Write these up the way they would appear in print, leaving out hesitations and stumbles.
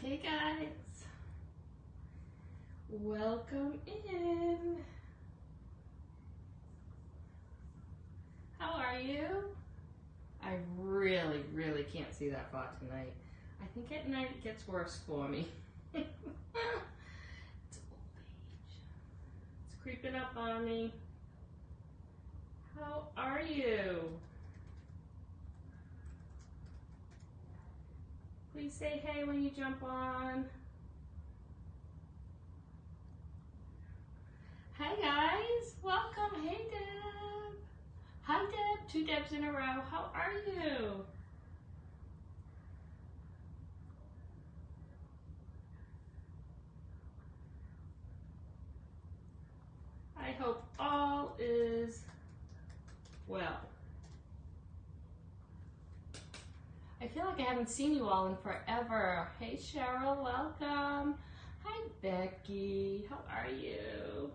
Hey guys, welcome in. How are you? I really can't see that far tonight. I think at night it gets worse for me. It's old age. It's creeping up on me. How are you? Please say hey when you jump on. Hi guys, welcome. Hey Deb. Hi Deb, 2 Debs in a row. How are you? I hope all is well. I feel like I haven't seen you all in forever. Hey Cheryl, welcome. Hi Becky, how are you?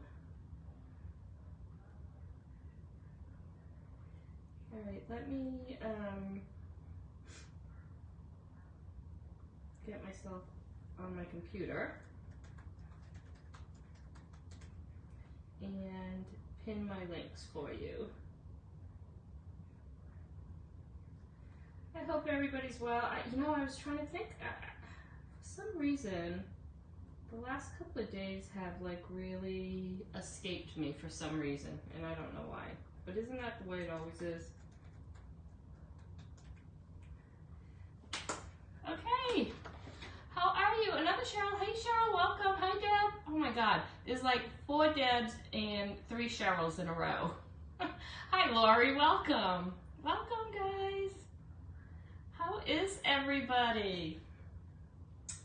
All right, let me get myself on my computer and pin my links for you. I hope everybody's well. I was trying to think, for some reason, the last couple of days have like really escaped me for some reason, and I don't know why. But isn't that the way it always is? Okay, how are you? Another Cheryl. Hey Cheryl, welcome. Hi Deb. Oh my God, there's like 4 Debs and 3 Cheryls in a row. Hi Lori, welcome. Welcome guys. How is everybody?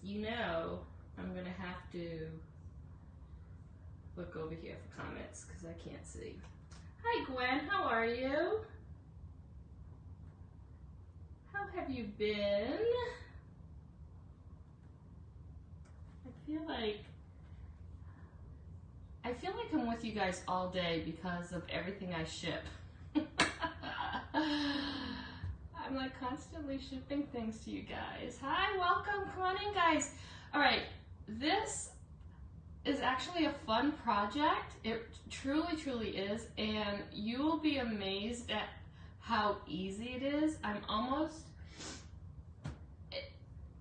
You know, I'm gonna have to look over here for comments because I can't see. Hi Gwen, how are you? How have you been? I feel like I'm with you guys all day because of everything I ship. I'm like constantly shipping things to you guys. Hi, welcome, come on in guys. All right, this is actually a fun project. It truly is, and you will be amazed at how easy it is.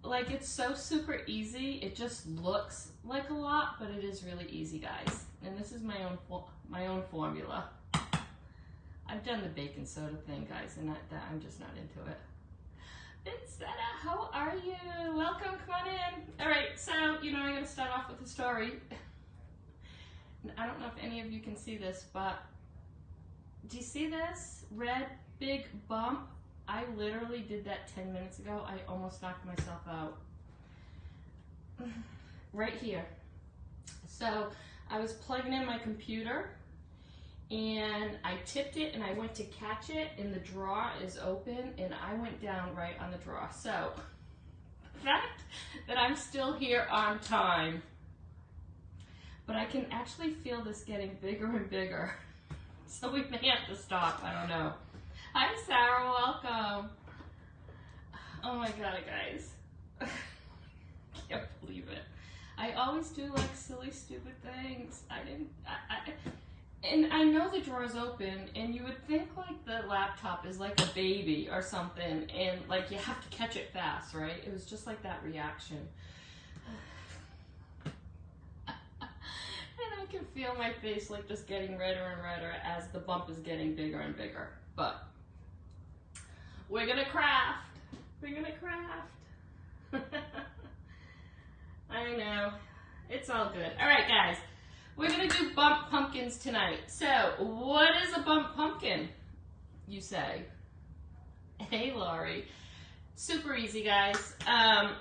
Like it's so super easy. It just looks like a lot, but it is really easy, guys. And this is my own formula. I've done the baking soda thing, guys, and I'm just not into it. Vincetta, how are you? Welcome, come on in. All right, so, I'm gonna start off with a story. I don't know if any of you can see this, but do you see this red big bump? I literally did that 10 minutes ago. I almost knocked myself out. Right here. So I was plugging in my computer and I tipped it and I went to catch it and the drawer is open and I went down right on the drawer. So the fact that I'm still here on time, but I can actually feel this getting bigger and bigger. So we may have to stop, I don't know. Hi Sarah, welcome. Oh my God, guys. Can't believe it. I always do like silly, stupid things. And I know the drawer's open and you would think like the laptop is like a baby or something and like you have to catch it fast, right? It was just like that reaction. And I can feel my face like just getting redder and redder as the bump is getting bigger and bigger. But we're gonna craft. We're gonna craft. I know. It's all good. All right, guys. We're gonna do bump pumpkins tonight. So, what is a bump pumpkin, you say? Hey, Laurie. Super easy, guys. I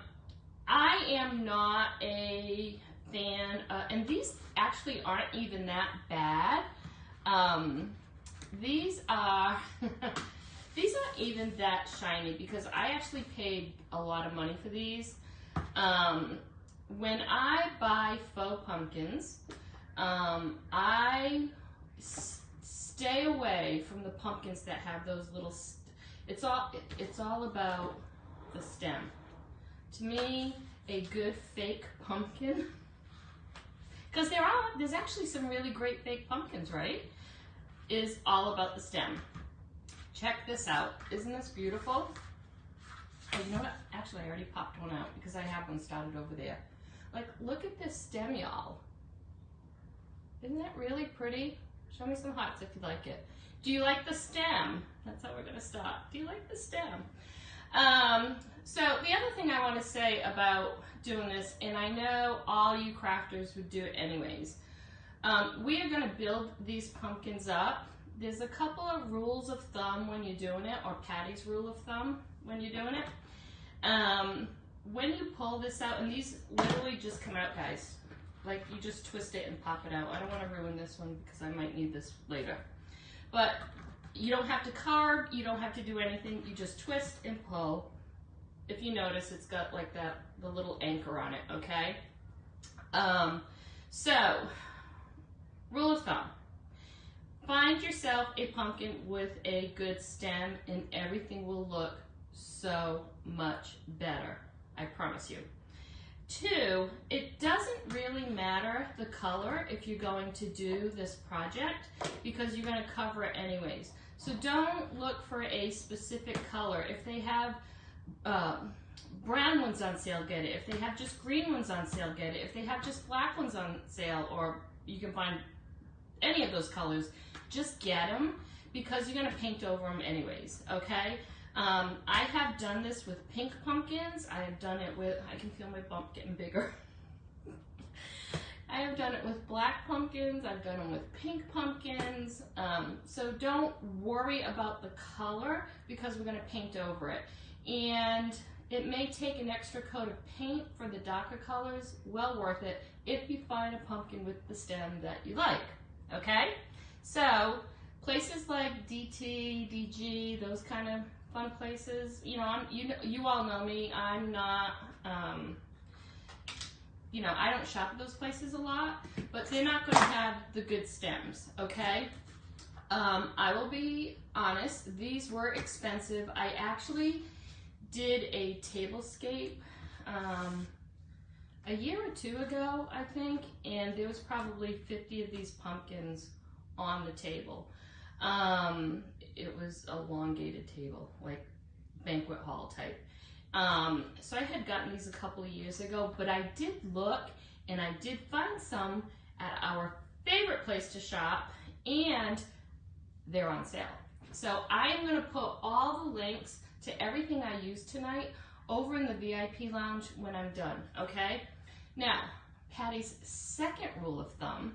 am not a fan, and these actually aren't even that bad. These are these aren't even that shiny because I actually paid a lot of money for these. When I buy faux pumpkins, I stay away from the pumpkins that have those little. It's all about the stem. To me, a good fake pumpkin, because there's actually some really great fake pumpkins, right? Is all about the stem. Check this out. Isn't this beautiful? Oh, you know what? Actually, I already popped one out because I have one started over there. Like, look at this stem, y'all. Isn't that really pretty? Show me some hearts if you like it. Do you like the stem? That's how we're gonna start. Do you like the stem? So the other thing I want to say about doing this, and I know all you crafters would do it anyways, we are going to build these pumpkins up. There's a couple of rules of thumb when you're doing it, or Patty's rule of thumb when you're doing it. When you pull this out, and these literally just come out, guys, like you just twist it and pop it out. I don't want to ruin this one because I might need this later. But you don't have to carve, you don't have to do anything, you just twist and pull. If you notice, it's got like the little anchor on it, okay? So, rule of thumb. Find yourself a pumpkin with a good stem and everything will look so much better, I promise you. 2, it doesn't really matter the color if you're going to do this project because you're going to cover it anyways. So don't look for a specific color. If they have brown ones on sale, get it. If they have just green ones on sale, get it. If they have just black ones on sale, or you can find any of those colors, just get them because you're going to paint over them anyways, okay? I have done this with pink pumpkins. I have done it with, I can feel my bump getting bigger. I have done it with black pumpkins. I've done them with pink pumpkins. So don't worry about the color because we're going to paint over it. And it may take an extra coat of paint for the darker colors. Well worth it if you find a pumpkin with the stem that you like. Okay? So places like DT, DG, those kind of fun places. You know, you all know me. I'm not. You know, I don't shop at those places a lot, but they're not going to have the good stems, okay? I will be honest, these were expensive. I actually did a tablescape a year or 2 ago, I think, and there was probably 50 of these pumpkins on the table. It was a elongated table, like banquet hall type. So I had gotten these a couple of years ago, but I did look and I did find some at our favorite place to shop, and they're on sale. So I am going to put all the links to everything I used tonight over in the VIP lounge when I'm done, okay? Now, Patty's second rule of thumb,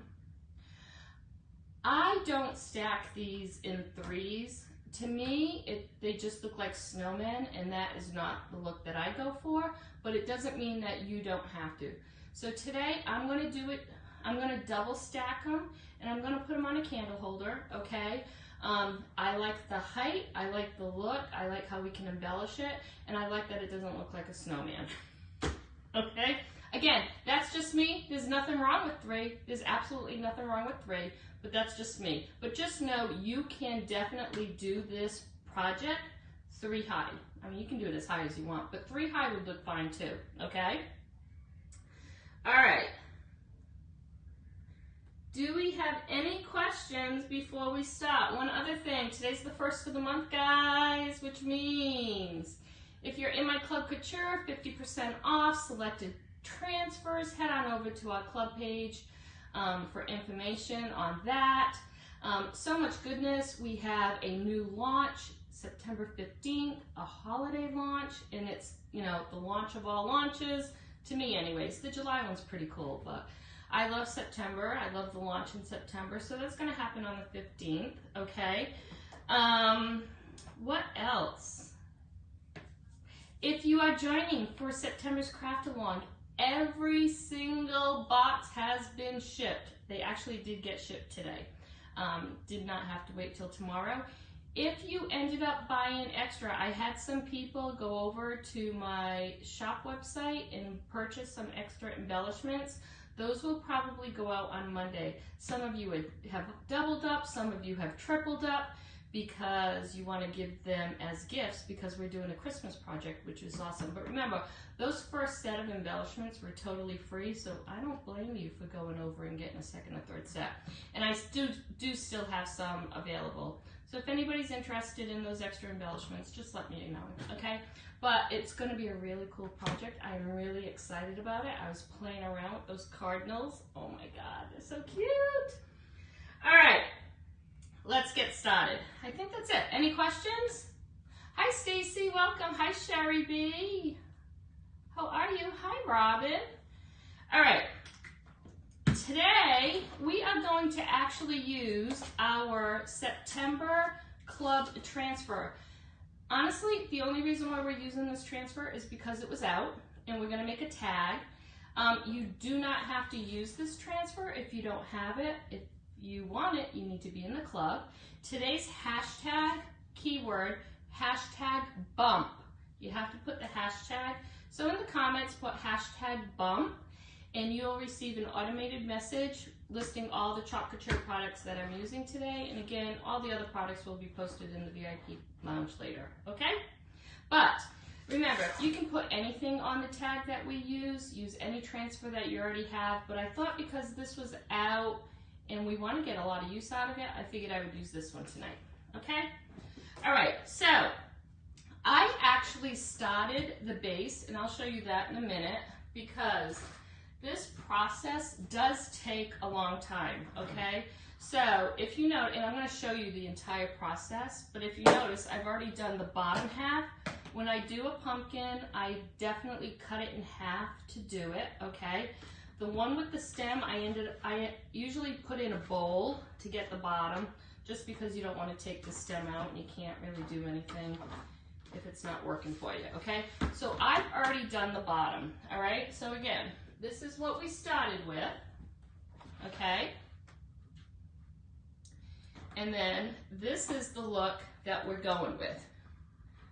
I don't stack these in 3s. To me, they just look like snowmen, and that is not the look that I go for, but it doesn't mean that you don't have to. So today, I'm going to do it, I'm going to double stack them, and I'm going to put them on a candle holder, okay? I like the height, I like the look, I like how we can embellish it, and I like that it doesn't look like a snowman, okay? Again, that's just me. There's nothing wrong with 3. There's absolutely nothing wrong with 3. But that's just me. But just know you can definitely do this project 3 high. I mean, you can do it as high as you want, but 3 high would look fine too, okay? All right. Do we have any questions before we start? One other thing, today's the 1st of the month, guys, which means if you're in my Club Couture, 50% off selected transfers. Head on over to our club page for information on that. So much goodness. We have a new launch, September 15th, a holiday launch, and it's, you know, the launch of all launches, to me anyways. The July one's pretty cool, but I love September. I love the launch in September, so that's going to happen on the 15th, okay? What else? If you are joining for September's craft-along, every single box has been shipped. They actually did get shipped today. Did not have to wait till tomorrow. If you ended up buying extra, I had some people go over to my shop website and purchase some extra embellishments. Those will probably go out on Monday. Some of you have doubled up, some of you have tripled up. because you want to give them as gifts because we're doing a Christmas project, which is awesome. But remember, those first set of embellishments were totally free, so I don't blame you for going over and getting a second or third set. And I do still have some available. So if anybody's interested in those extra embellishments, just let me know, okay? But it's going to be a really cool project. I'm really excited about it. I was playing around with those cardinals. Oh my God, they're so cute. All right, let's get started. I think that's it. Any questions? Hi, Stacy, welcome. Hi, Sherry B. How are you? Hi, Robin. All right, today we are going to actually use our September club transfer. Honestly, the only reason why we're using this transfer is because it was out, and we're gonna make a tag. You do not have to use this transfer if you don't have it. If you want it, you need to be in the club. Today's hashtag keyword, hashtag bump. You have to put the hashtag. So in the comments, put hashtag bump, and you'll receive an automated message listing all the Couture products that I'm using today. And again, all the other products will be posted in the VIP lounge later, okay? But remember, you can put anything on the tag that we use any transfer that you already have, but I thought because this was out and we want to get a lot of use out of it, I figured I would use this one tonight, okay? All right, so I actually started the base, and I'll show you that in a minute, because this process does take a long time, okay? So if you note, and I'm going to show you the entire process, but if you notice, I've already done the bottom half. When I do a pumpkin, I definitely cut it in half to do it, okay? The one with the stem, I usually put in a bowl to get the bottom, just because you don't want to take the stem out and you can't really do anything if it's not working for you, okay? So I've already done the bottom, all right? So again, this is what we started with, okay? And then this is the look that we're going with.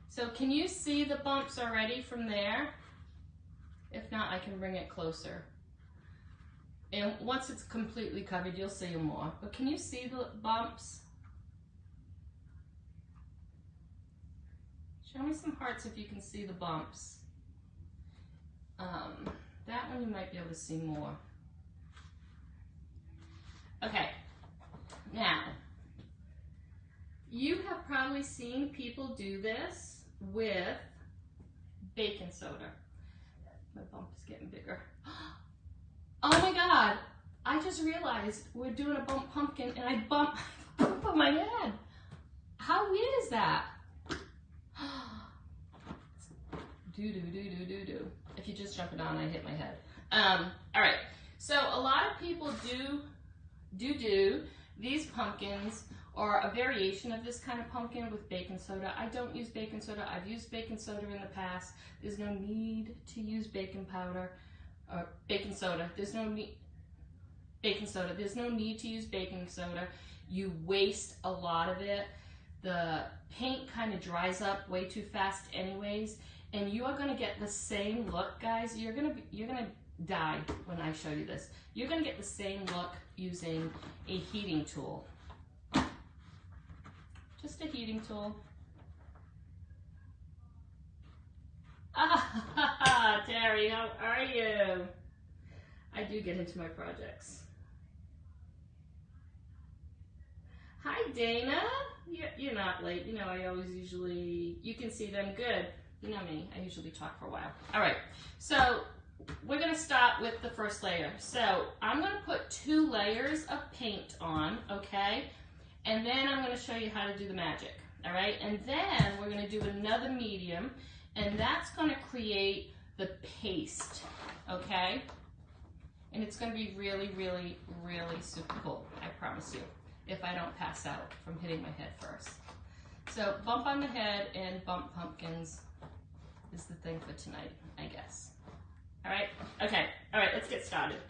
So can you see the bumps already from there? If not, I can bring it closer. And once it's completely covered, you'll see them more. But can you see the bumps? Show me some hearts if you can see the bumps. That one you might be able to see more. Okay, now, you have probably seen people do this with baking soda. My bump is getting bigger. Oh my God, I just realized we're doing a bump pumpkin and I bump on my head. How weird is that? Do. If you just jump it on, I hit my head. All right, so a lot of people do these pumpkins, or a variation of this kind of pumpkin with baking soda. I don't use baking soda. I've used baking soda in the past. There's no need to use baking powder or baking soda. There's no need to use baking soda. You waste a lot of it. The paint kind of dries up way too fast anyways, and you are gonna get the same look, guys. You're gonna die when I show you this. You're gonna get the same look using a heating tool. Just a heating tool. Ah, Terry, how are you? I do get into my projects. Hi, Dana. You're not late. You know, I always usually, you can see them good. You know me, I usually talk for a while. All right, so we're gonna start with the first layer. So I'm gonna put 2 layers of paint on, okay? And then I'm gonna show you how to do the magic, all right? And then we're gonna do another medium, and that's gonna create the paste, okay? And it's gonna be really, really, really super cool, I promise you, if I don't pass out from hitting my head first. So bump on the head and bump pumpkins is the thing for tonight, I guess. All right, okay, all right, let's get started.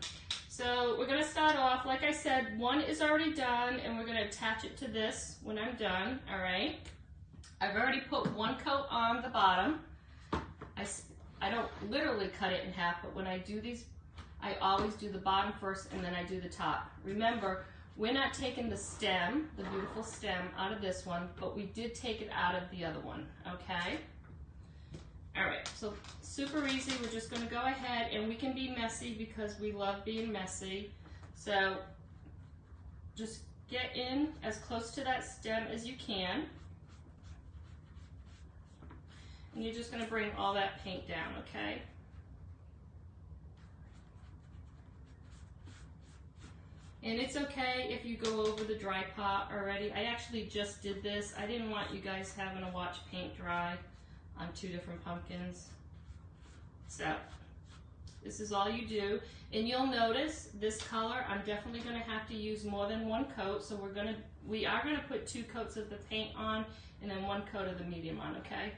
So we're gonna start off, like I said, one is already done, and we're gonna attach it to this when I'm done, all right? I've already put 1 coat on the bottom. I don't literally cut it in half, but when I do these, I always do the bottom first and then I do the top. Remember, We're not taking the stem, the beautiful stem, out of this one, but we did take it out of the other one, okay? All right, so super easy. We're just gonna go ahead, and we can be messy because we love being messy. So just get in as close to that stem as you can. And you're just gonna bring all that paint down, okay? And it's okay if you go over the dry pot already. I actually just did this. I didn't want you guys having to watch paint dry on 2 different pumpkins. So this is all you do. And you'll notice this color, I'm definitely gonna have to use more than 1 coat. So we are gonna put 2 coats of the paint on and then 1 coat of the medium on, okay?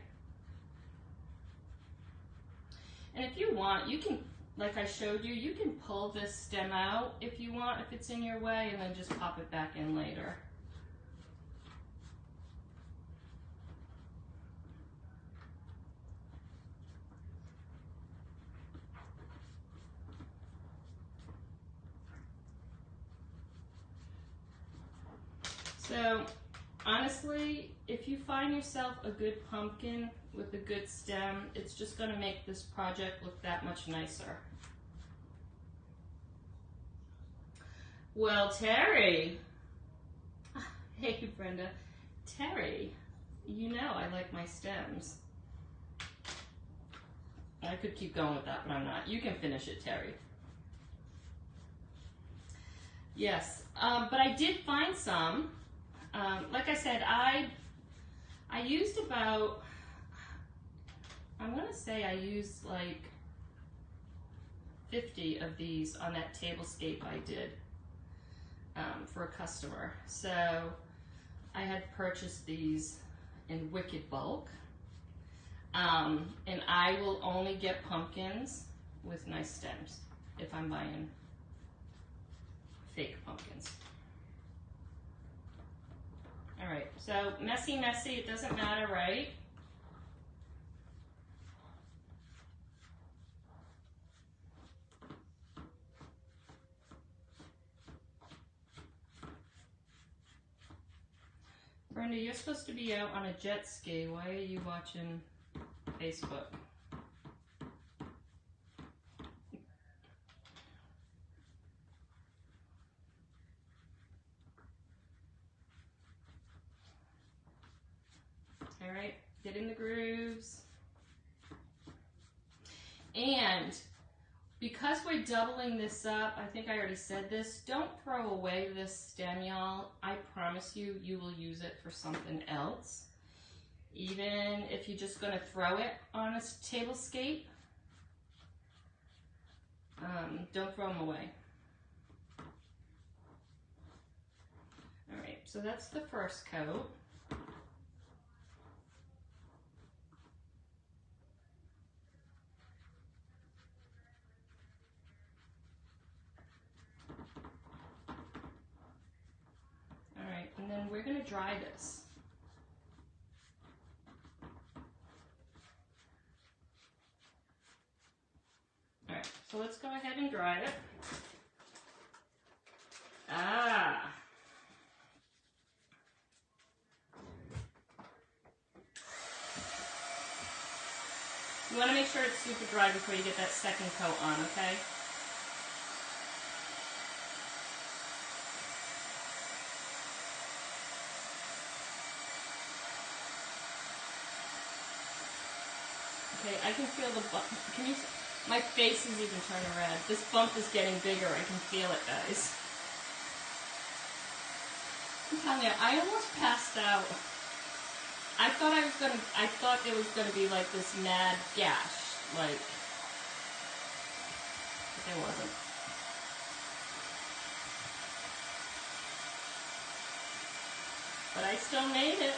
And if you want, you can, like I showed you, you can pull this stem out if you want, if it's in your way, and then just pop it back in later. So honestly, if you find yourself a good pumpkin with a good stem, it's just going to make this project look that much nicer. Well, Terry. Hey, Brenda. Terry, you know I like my stems. I could keep going with that, but I'm not. You can finish it, Terry. Yes, but I did find some. Like I said, I used about, I'm going to say I used like 50 of these on that tablescape I did for a customer. So I had purchased these in wicked bulk. And I will only get pumpkins with nice stems if I'm buying fake pumpkins. All right, so messy, messy, it doesn't matter, right? Brenda, you're supposed to be out on a jet ski. Why are you watching Facebook? All right, get in the grooves. And because we're doubling this up, I think I already said this, don't throw away this stem, y'all. I promise you, you will use it for something else. Even if you're just gonna throw it on a tablescape, don't throw them away. All right, so that's the first coat. All right, and then we're gonna dry this. All right, so let's go ahead and dry it. You want to make sure it's super dry before you get that second coat on, okay? Okay, I can feel the bump. Can you? My face is even turning red. This bump is getting bigger. I can feel it, guys. I'm telling you, I almost passed out. I thought there was gonna be like this mad gash, like, but there wasn't. But I still made it.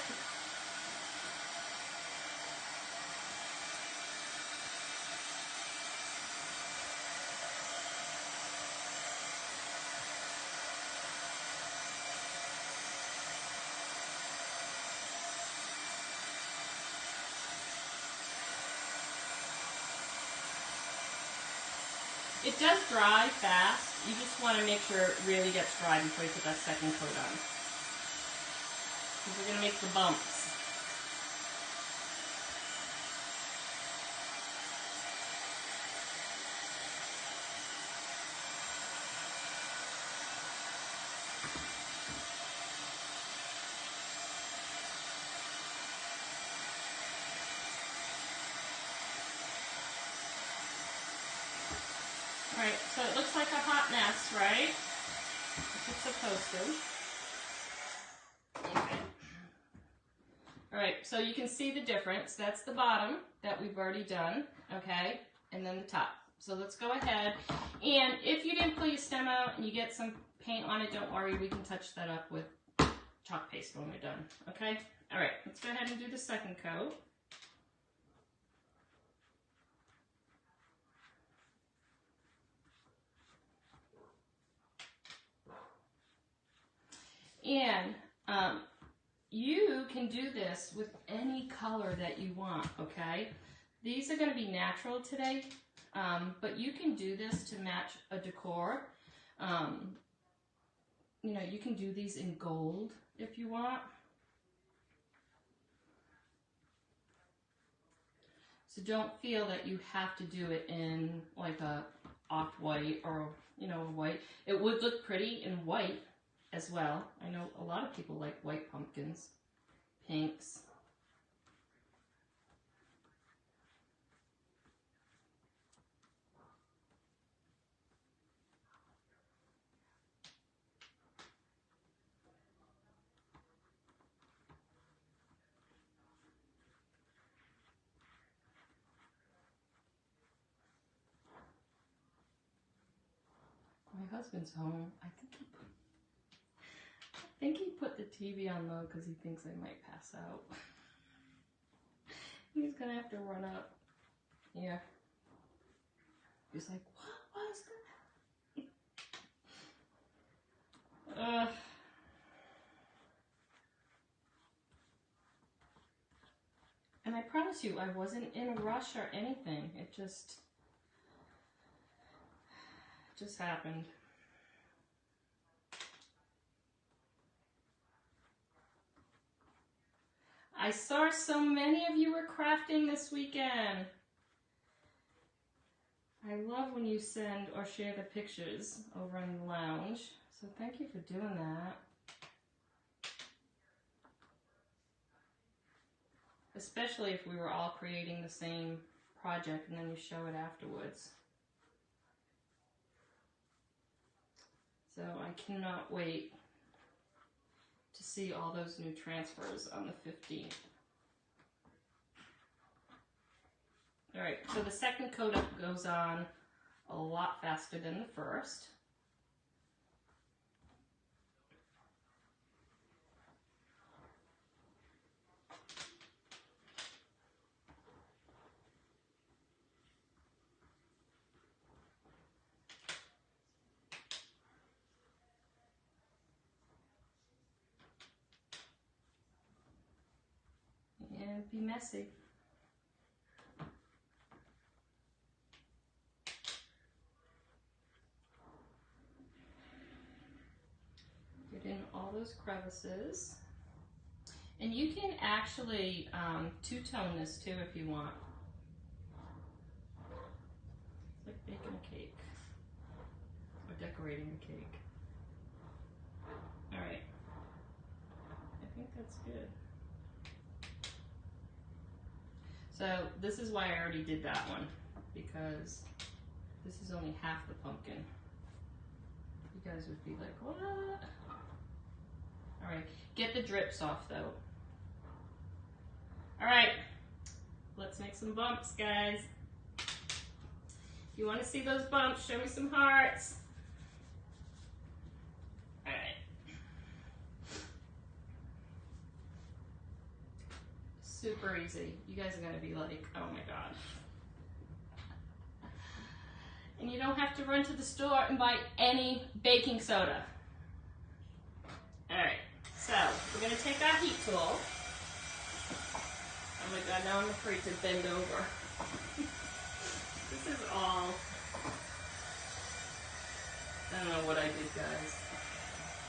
It does dry fast. You just want to make sure it really gets dry before you put that second coat on. Because we're going to make the bumps. Alright, so it looks like a hot mess, right? It's supposed to. Okay. Alright, so you can see the difference. That's the bottom that we've already done, okay? And then the top. So let's go ahead. And if you didn't pull your stem out and you get some paint on it, don't worry, we can touch that up with chalk paste when we're done, okay? Alright, let's go ahead and do the second coat. And you can do this with any color that you want, okay? These are going to be natural today, but you can do this to match a decor. You know, you can do these in gold if you want. So don't feel that you have to do it in like a off-white or, you know, a white. It would look pretty in white as well. I know a lot of people like white pumpkins, pinks. My husband's home. I think he put the TV on low because he thinks I might pass out. He's gonna have to run up. Yeah. He's like, what was that? And I promise you, I wasn't in a rush or anything. It just happened. I saw so many of you were crafting this weekend. I love when you send or share the pictures over in the lounge. So thank you for doing that. Especially if we were all creating the same project and then you show it afterwards. So I cannot wait to see all those new transfers on the 15th. Alright, so the second coat up goes on a lot faster than the first. And be messy. Get in all those crevices. And you can actually two-tone this too if you want. It's like baking a cake. Or decorating a cake. Alright. I think that's good. So this is why I already did that one, because this is only half the pumpkin. You guys would be like, what? All right, get the drips off though. All right, let's make some bumps, guys. If you want to see those bumps, show me some hearts. All right. Super easy. You guys are going to be like, oh my God. And you don't have to run to the store and buy any baking soda. All right, so we're going to take our heat tool. Oh my God, now I'm afraid to bend over. This is all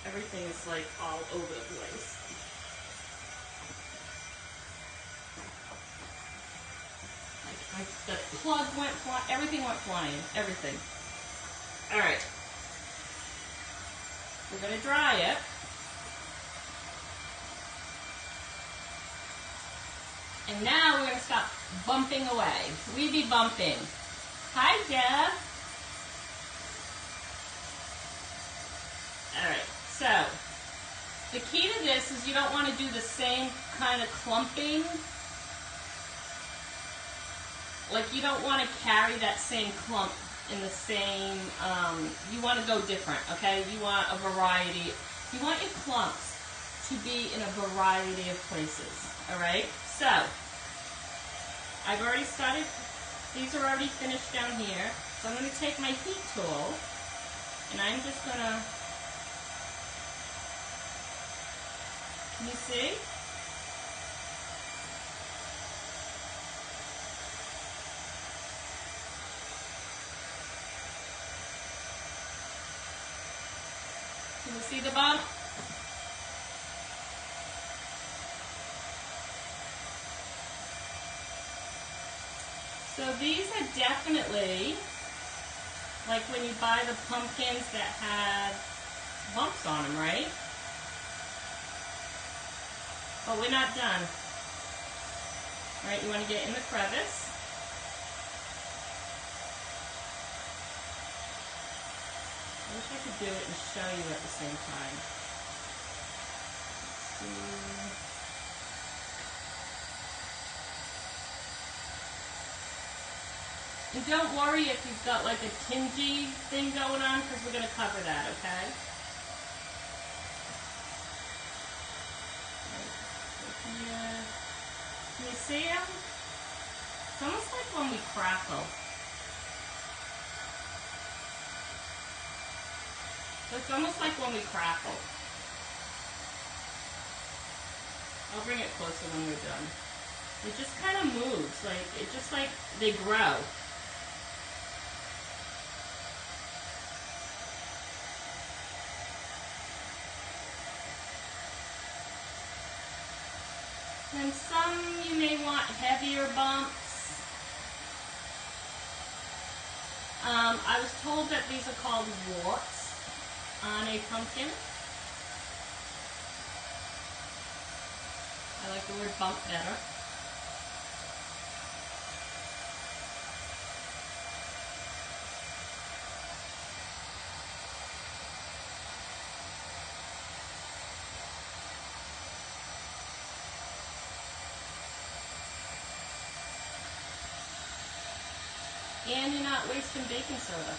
Everything is like all over the place. The plug went flying, everything went flying, everything. All right, we're gonna dry it. And now we're gonna stop bumping away. We be bumping. Hi, Deb. All right, so the key to this is you don't want to do the same kind of clumping. Like you don't want to carry that same clump in the same, you want to go different, okay? You want a variety. You want your clumps to be in a variety of places, all right? So, I've already started, these are already finished down here. So I'm going to take my heat tool and I'm just going to, can you see? Can you see the bump? So these are definitely, like when you buy the pumpkins that have bumps on them, right? But we're not done. All right, you want to get in the crevice. I wish I could do it and show you at the same time. And don't worry if you've got like a tingy thing going on, because we're going to cover that, okay? Yeah. Can you see them? It's almost like when we crackle. So it's almost like when we crackle. I'll bring it closer when we're done. It just kind of moves, like, it just like, they grow. And some you may want heavier bumps. I was told that these are called warts on a pumpkin. I like the word bump better. And you're not wasting baking soda.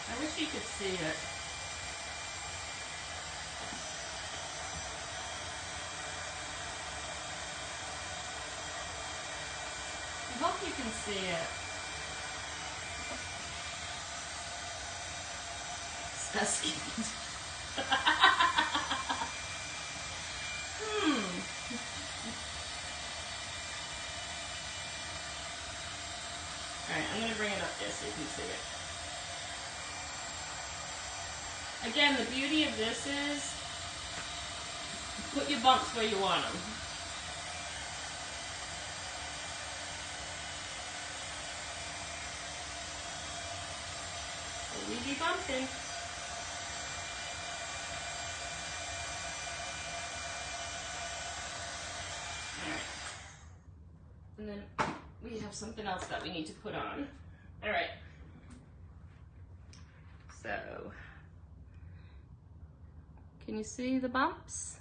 I wish you could see it. I hope you can see it. Alright, I'm going to bring it up there so you can see it. Again, the beauty of this is put your bumps where you want them. So we be bumping. Alright. And then we have something else that we need to put on. Alright. So, can you see the bumps?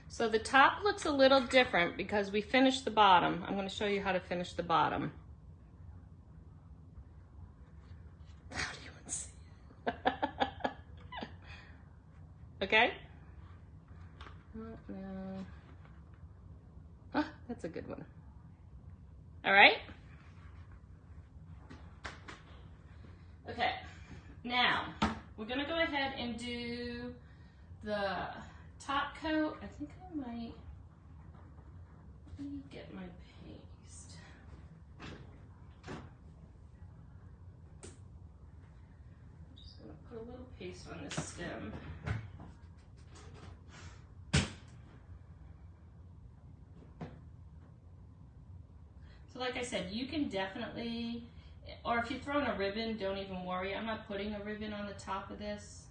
So the top looks a little different because we finished the bottom. I'm going to show you how to finish the bottom. How do you even see it? Okay? Oh, no. Oh, that's a good one. All right? Okay, now we're gonna go ahead and do the top coat. I think I might, let me get my paste. I'm just gonna put a little paste on this stem. So like I said, you can definitely, or if you're throwing a ribbon, don't even worry. I'm not putting a ribbon on the top of this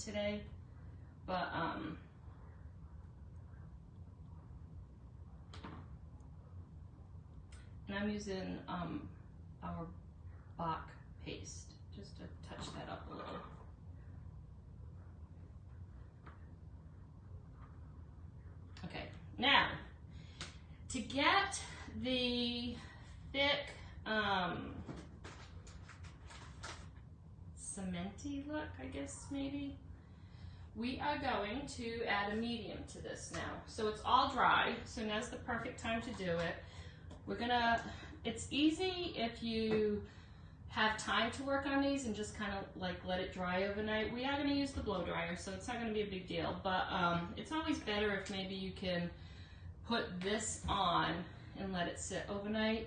today, but and I'm using our Bach paste just to touch that up a little. Okay, now to get the thick cementy look, I guess maybe, we are going to add a medium to this now. So it's all dry, so now's the perfect time to do it. We're gonna, it's easy if you have time to work on these and just kind of like let it dry overnight. We are gonna use the blow dryer, so it's not gonna be a big deal, but it's always better if maybe you can put this on and let it sit overnight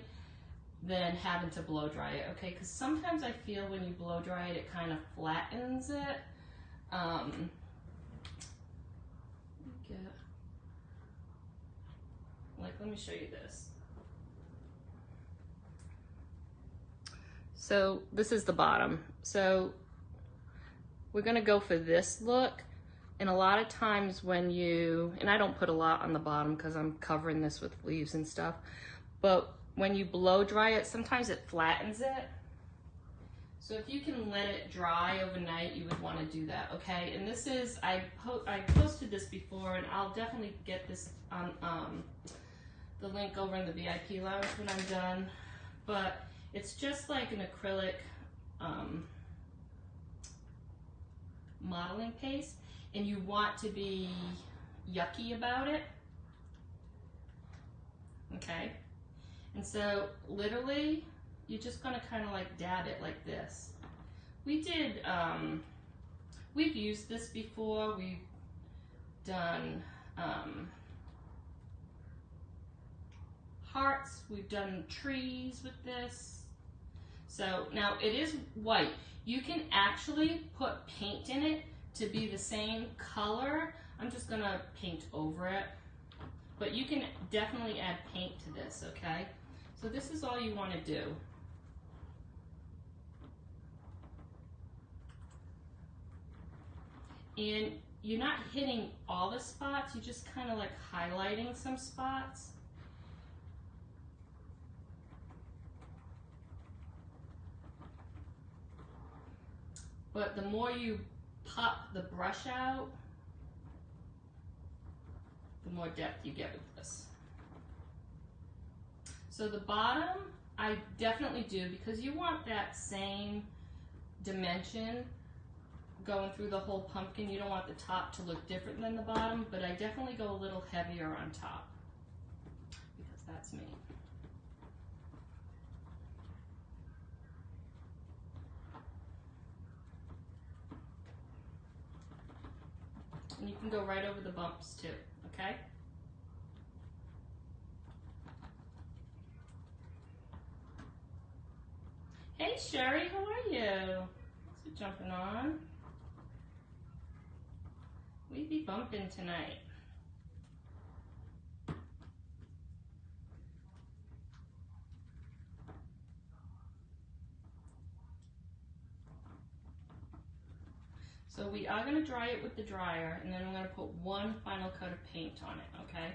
than having to blow dry it, okay? Because sometimes I feel when you blow dry it, it kind of flattens it. Let me show you this. So this is the bottom. So we're gonna go for this look. And a lot of times when you, and I don't put a lot on the bottom because I'm covering this with leaves and stuff, but when you blow dry it, sometimes it flattens it. So if you can let it dry overnight, you would want to do that, okay? And this is, I posted this before, and I'll definitely get this on the link over in the VIP lounge when I'm done. But it's just like an acrylic modeling paste, and you want to be yucky about it, okay? And so literally, you're just gonna kind of like dab it like this. We did, we've used this before. We've done hearts, we've done trees with this. So now it is white. You can actually put paint in it to be the same color. I'm just gonna paint over it. But you can definitely add paint to this, okay? So this is all you wanna do. And you're not hitting all the spots, you're just kind of like highlighting some spots. But the more you pop the brush out, the more depth you get with this. So the bottom, I definitely do, because you want that same dimension going through the whole pumpkin. You don't want the top to look different than the bottom, but I definitely go a little heavier on top, because that's me. And you can go right over the bumps too, okay? Hey Sherry, how are you? Thanks for jumping on. We be bumping tonight. So we are going to dry it with the dryer, and then I'm going to put one final coat of paint on it, okay?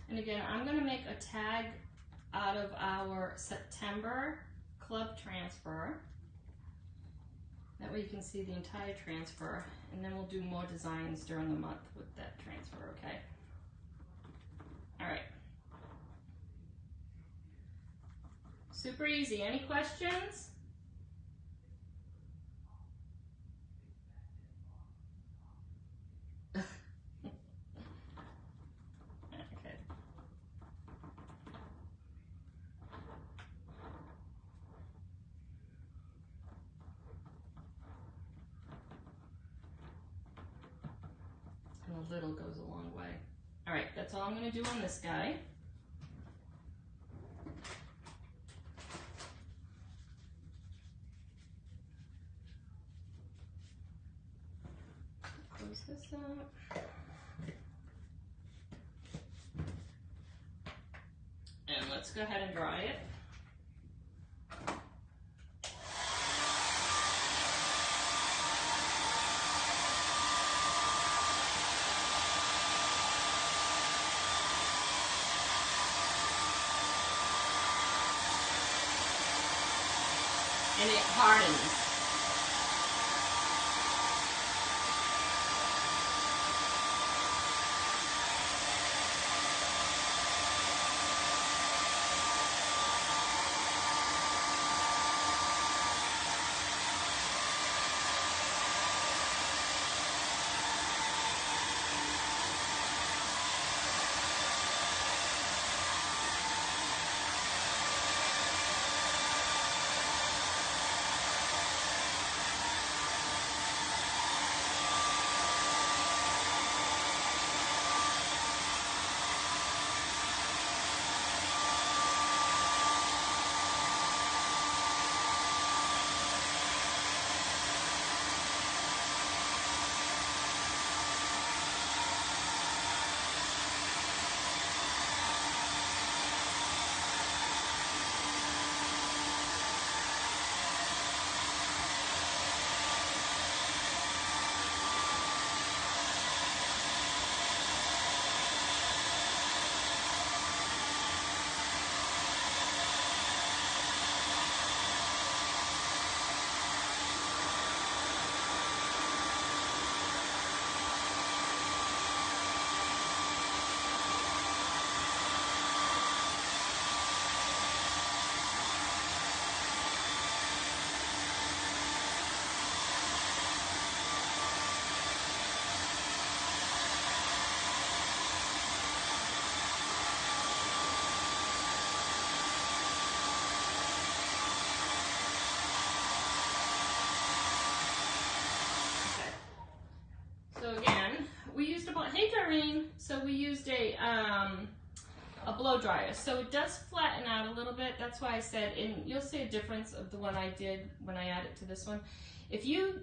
And again, I'm going to make a tag out of our September club transfer. That way you can see the entire transfer, and then we'll do more designs during the month with that transfer, okay? All right. Super easy. Any questions? Okay. And a little goes a long way. All right, that's all I'm going to do on this guy. Close this up. And let's go ahead and dry it. And it hardens. So we used a blow dryer. So it does flatten out a little bit. That's why I said, and you'll see a difference of the one I did when I add it to this one. If you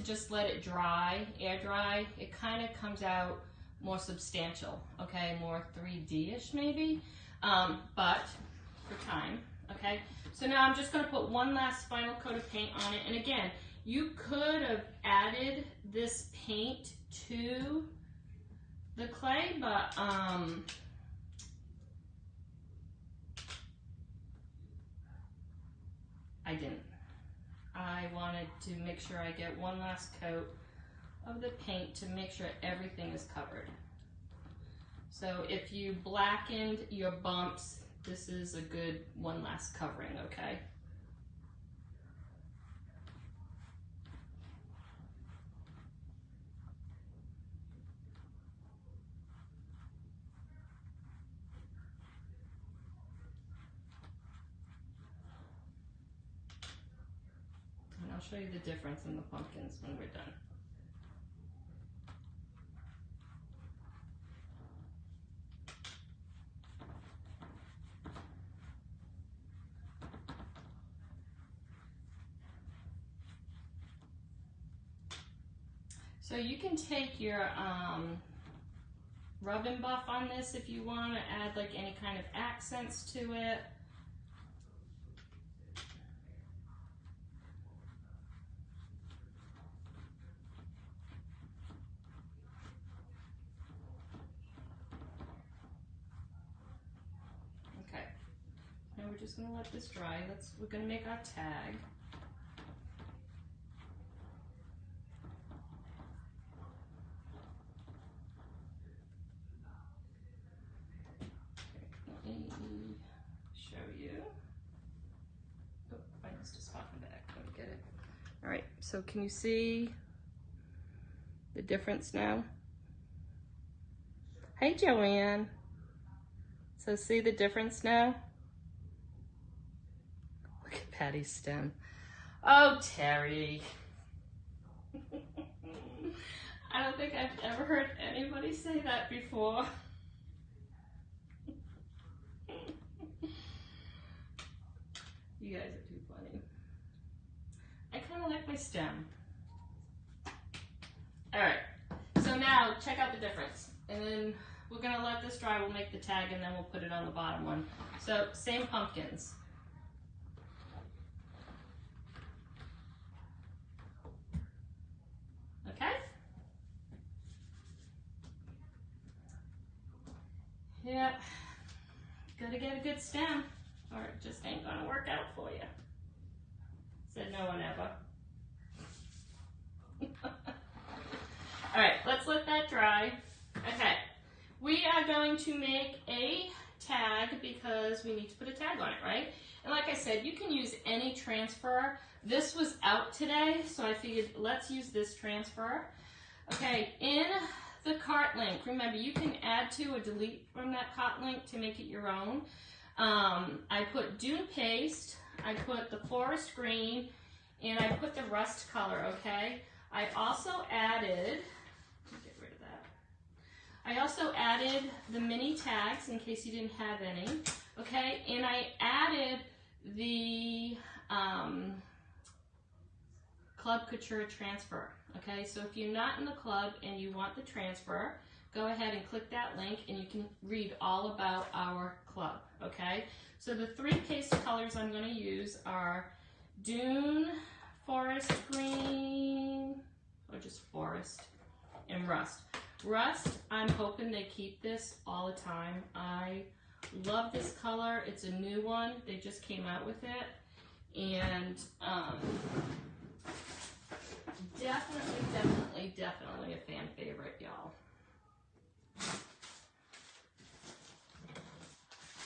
just let it dry, air dry, it kind of comes out more substantial, okay, more 3D-ish maybe, but for time, okay. So now I'm just going to put one last final coat of paint on it. And again, you could have added this paint to the clay, but I didn't. I wanted to make sure I get one last coat of the paint to make sure everything is covered. So if you blackened your bumps, this is a good one last covering, okay? And I'll show you the difference in the pumpkins when we're done. So you can take your rub and buff on this if you want to add like any kind of accents to it. Okay, now we're just gonna let this dry. We're gonna make our tag. Let me show you. Oh, I missed a spot in the back. Let me get it. All right, so can you see the difference now? Hey, Joanne. So see the difference now? Look at Patty's stem. Oh, Terry. I don't think I've ever heard anybody say that before. You guys are too funny. I kind of like my stem. All right, so now check out the difference. And then we're gonna let this dry, we'll make the tag, and then we'll put it on the bottom one. So same pumpkins. Okay? Yep, gotta get a good stem or it just ain't gonna work out for you. Said no one ever. All right, let's let that dry. Okay, we are going to make a tag because we need to put a tag on it, right? And like I said, you can use any transfer. This was out today, so I figured let's use this transfer. Okay, in the cart link, remember you can add to or delete from that cart link to make it your own. I put Dune Paste, I put the forest green, and I put the rust color, okay? I also added, get rid of that. I also added the mini tags in case you didn't have any, okay? And I added the Club Couture transfer, okay? So if you're not in the club and you want the transfer, go ahead and click that link and you can read all about our club, okay? So the three paste colors I'm gonna use are Dune, Forest Green, or just Forest, and Rust. Rust, I'm hoping they keep this all the time. I love this color. It's a new one. They just came out with it. And definitely a fan favorite, y'all.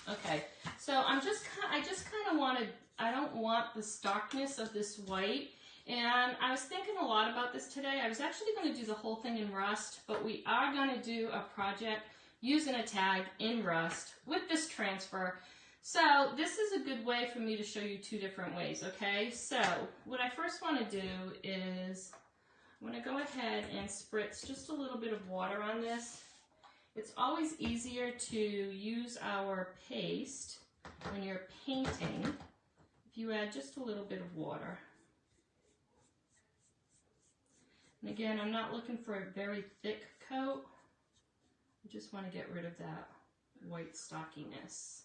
Okay, so I just kind of wanted, I don't want the starkness of this white, and I was thinking a lot about this today. I was actually going to do the whole thing in Rust, but we are going to do a project using a tag in Rust with this transfer. So this is a good way for me to show you two different ways, okay? So what I first want to do is I'm going to go ahead and spritz just a little bit of water on this. It's always easier to use our paste when you're painting if you add just a little bit of water. And again, I'm not looking for a very thick coat. I just want to get rid of that white stockiness.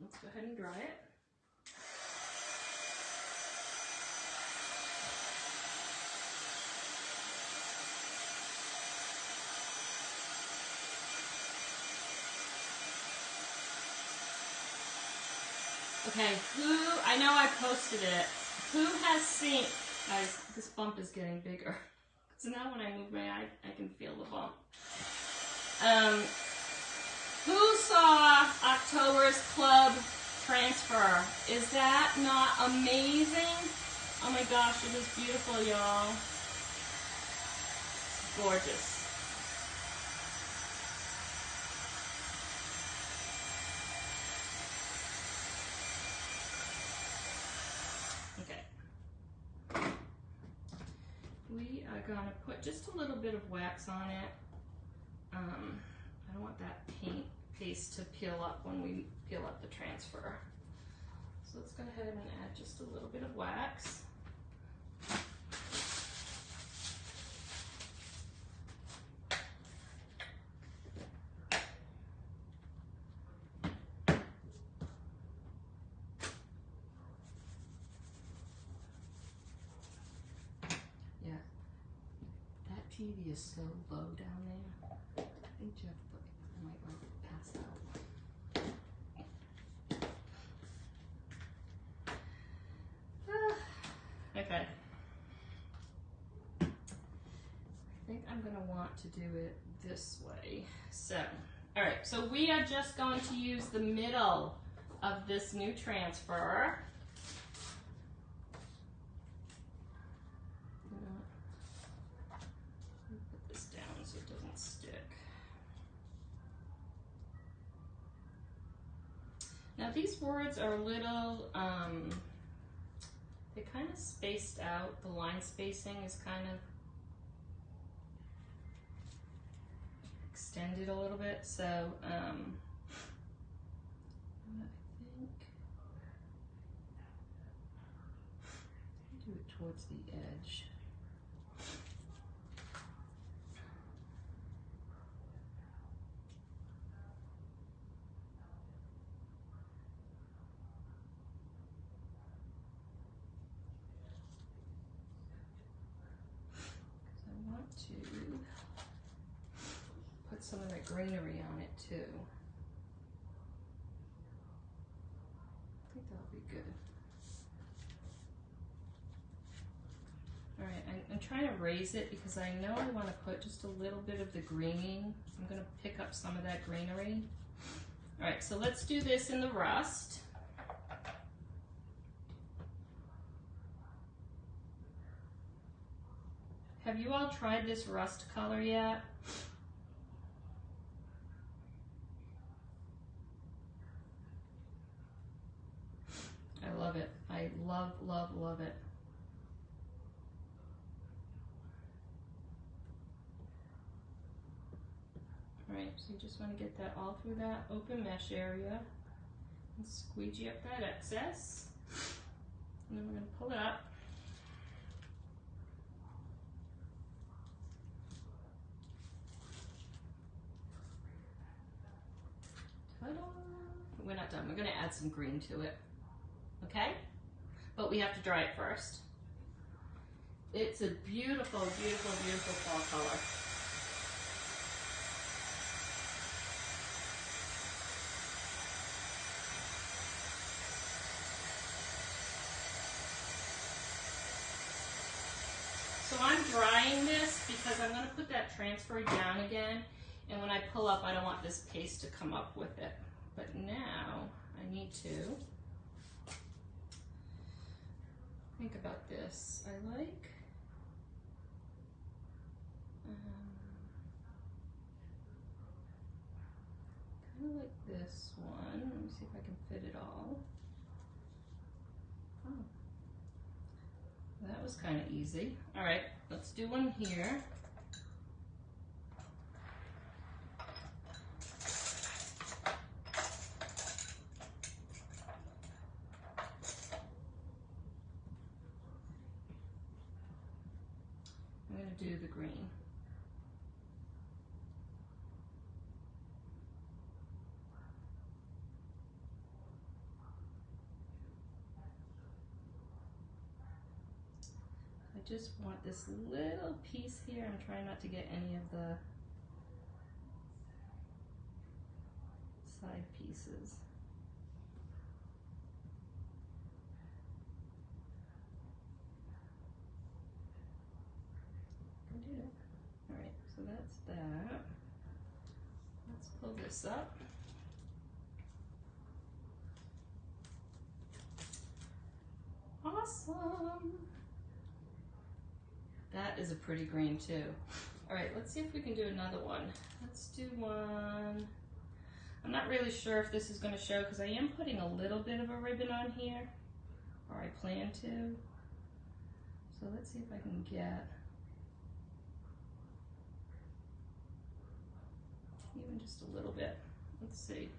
Let's go ahead and dry it. Okay, I know I posted it. Who has seen, guys, this bump is getting bigger. So now when I move my eye, I can feel the bump. Who saw October's club transfer? Is that not amazing? Oh my gosh, it is beautiful, y'all. Gorgeous. Okay. We are gonna put just a little bit of wax on it. I don't want that paste to peel up when we peel up the transfer. So let's go ahead and add just a little bit of wax. Yeah, that TV is so low down there. I think Jeff might like pass out. Okay. I think I'm going to want to do it this way. So, all right, so we are just going to use the middle of this new transfer. Put this down so it doesn't stick. Now these words are a little, they're kind of spaced out. The line spacing is kind of extended a little bit, so I think do it towards the edge. I want to put some of that greenery on it too. I think that'll be good. All right, I'm trying to raise it because I know I want to put just a little bit of the greening. I'm going to pick up some of that greenery. All right, so let's do this in the rust. Have you all tried this rust color yet? I love it. I love, love, love it. All right, so you just want to get that all through that open mesh area and squeegee up that excess. And then we're going to pull it up. Ta-da! We're not done. We're going to add some green to it. Okay? But we have to dry it first. It's a beautiful, beautiful, beautiful fall color. So I'm drying this because I'm going to put that transfer down again, and when I pull up, I don't want this paste to come up with it. But now I need to think about this. I like kind of like this one. Let me see if I can fit it all. Oh. That was kind of easy. All right, let's do one here. I'm going to do the green. I just want this little piece here. I'm trying not to get any of the side pieces. I did it. All right, so that's that. Let's pull this up. Awesome. That is a pretty green too. All right, let's see if we can do another one. Let's do one. I'm not really sure if this is going to show because I am putting a little bit of a ribbon on here, or I plan to. So let's see if I can get even just a little bit. Let's see.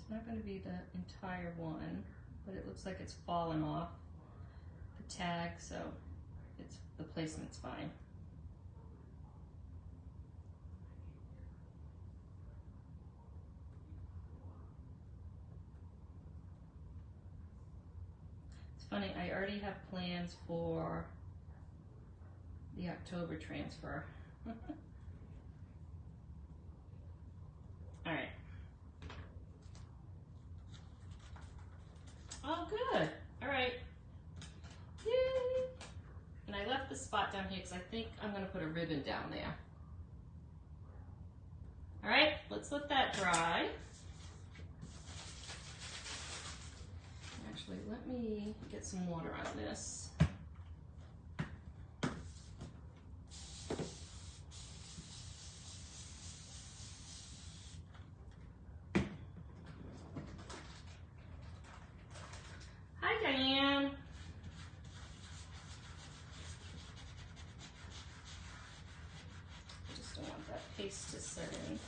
It's not going to be the entire one, but it looks like it's fallen off the tag, so the placement's fine. It's funny, I already have plans for the October transfer. All right. Oh, good. All right. Yay. And I left the spot down here because I think I'm going to put a ribbon down there. All right, let's let that dry. Actually, let me get some water on this. Hi, Diane. I just don't want that paste to set in.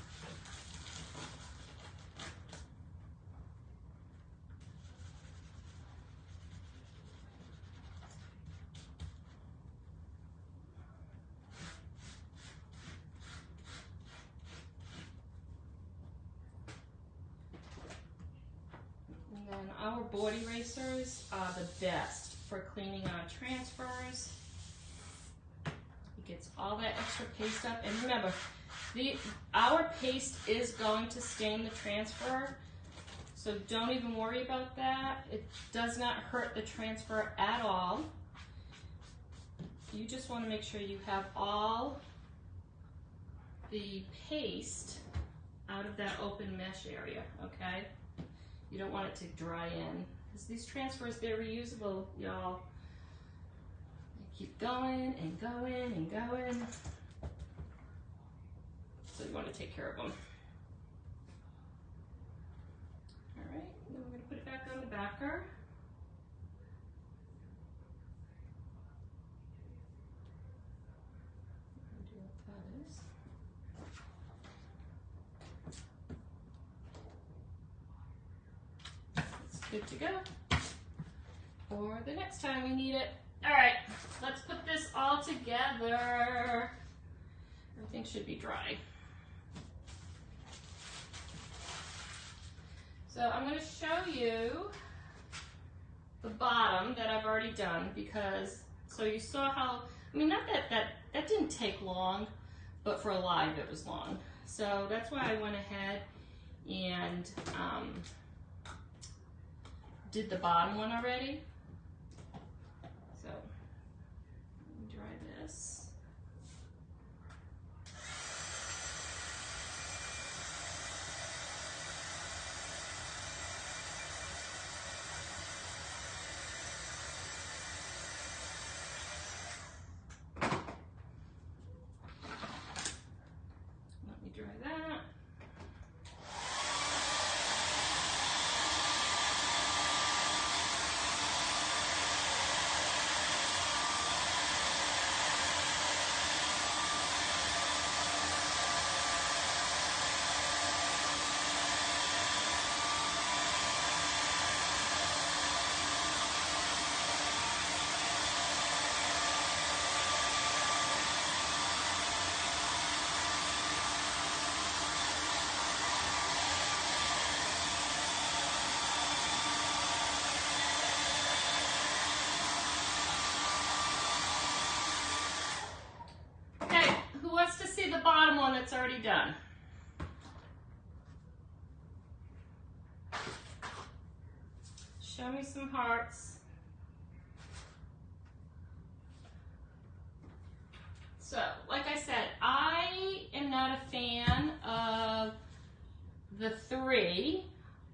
And then our board erasers are the best for cleaning on transfers. It gets all that extra paste up. And remember, our paste is going to stain the transfer, so don't even worry about that. It does not hurt the transfer at all. You just want to make sure you have all the paste out of that open mesh area, okay? You don't want it to dry in, because these transfers, they're reusable, y'all. They keep going and going and going. So you want to take care of them. All right, then we're going to put it back on the backer. Do what that is. Good to go for the next time we need it. All right, let's put this all together. Everything should be dry. So I'm going to show you the bottom that I've already done, because, so you saw how, I mean, not that didn't take long, but for a live it was long. So that's why I went ahead and did the bottom one already. So let me dry this. Let me dry that. That's already done. Show me some hearts. So, like I said, I am not a fan of the 3,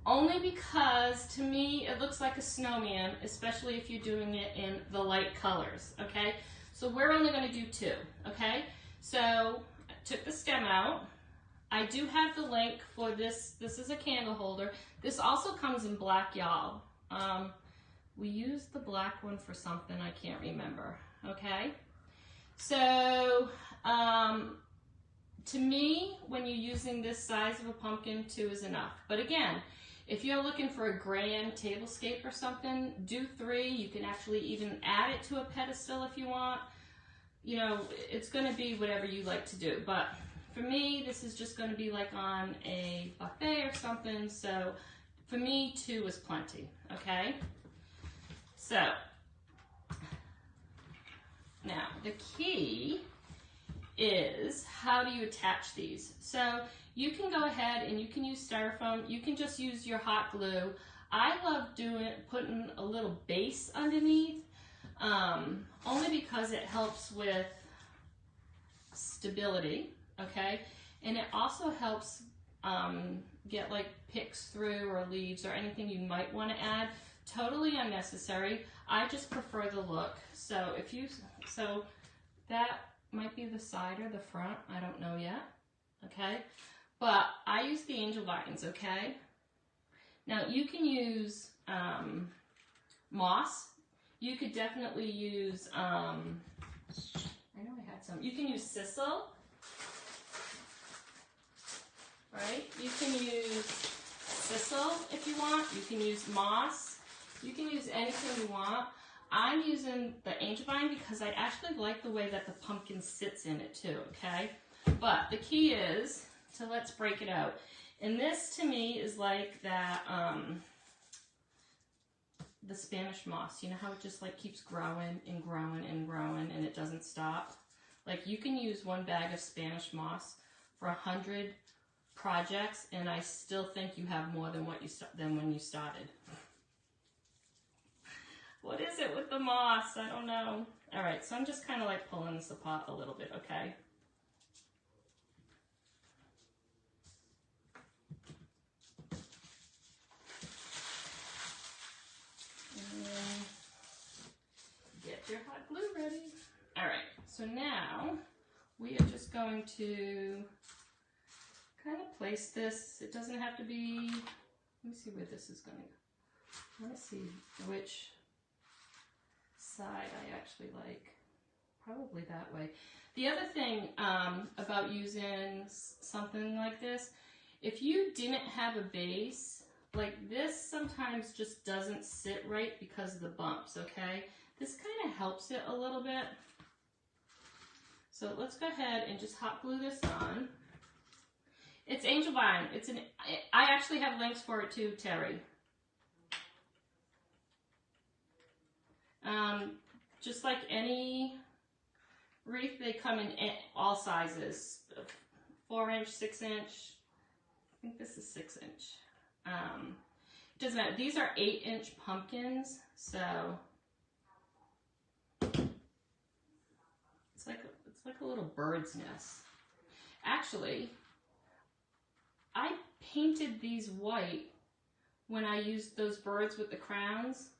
only because to me it looks like a snowman, especially if you're doing it in the light colors, okay? So we're only going to do 2, okay? So I took the stem out. I do have the link for this. This is a candle holder. This also comes in black, y'all. We used the black one for something, I can't remember, okay? So, to me, when you're using this size of a pumpkin, 2 is enough. But again, If you're looking for a grand tablescape or something, do 3. You can actually even add it to a pedestal if you want. You know, it's going to be whatever you like to do. But for me, this is just going to be like on a buffet or something. So for me, 2 is plenty, okay? So now the key is, how do you attach these? So you can go ahead and you can use styrofoam. You can just use your hot glue. I love putting a little base underneath, only because it helps with stability, okay? And it also helps get like picks through or leaves or anything you might want to add. Totally unnecessary. I just prefer the look. So so that might be the side or the front, I don't know yet, okay? But I use the angel vines, okay? Now you can use moss. You could definitely use, I know I had some. You can use sisal, right? You can use sisal if you want. You can use moss. You can use anything you want. I'm using the angel vine because I actually like the way that the pumpkin sits in it too, okay? But the key is, so let's break it out. And this to me is like that, the Spanish moss. You know how it just like keeps growing and growing and growing and it doesn't stop? Like you can use 1 bag of Spanish moss for 100 projects and I still think you have more than when you started. What is it with the moss? I don't know. All right, so I'm just kind of like pulling this apart a little bit, okay? And then get your hot glue ready. All right, so now we are just going to kind of place this. It doesn't have to be, let me see where this is going to go. I want to see which side I actually like. Probably that way. The other thing about using something like this, if you didn't have a base, like this sometimes just doesn't sit right because of the bumps, okay? This kind of helps it a little bit. So let's go ahead and just hot glue this on. It's angel vine. I actually have links for it too, Terry. Just like any wreath, they come in all sizes, 4-inch, 6-inch. I think this is 6-inch. It doesn't matter. These are 8-inch pumpkins, so it's like a little bird's nest. Actually, I painted these white when I used those birds with the crowns.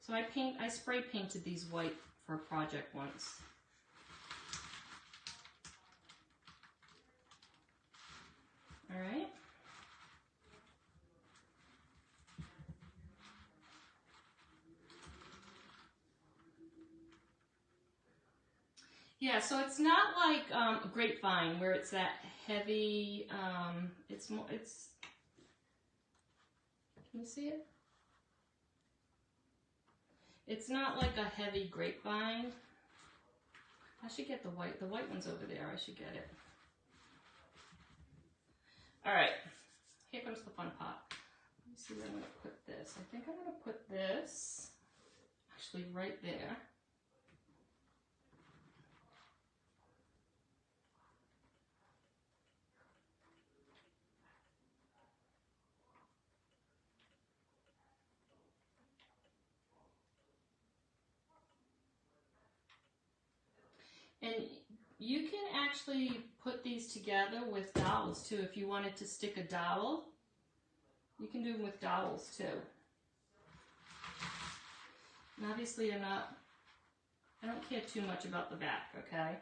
So I spray painted these white for a project once. All right. Yeah, so it's not like grapevine where it's that heavy, it's more, can you see it? It's not like a heavy grapevine. I should get the white one's over there, I should get it. All right, here comes the fun part. Let me see where I'm gonna put this. I think I'm gonna put this actually right there. And you can actually put these together with dowels too. If you wanted to stick a dowel, you can do them with dowels too. And obviously I don't care too much about the back, okay?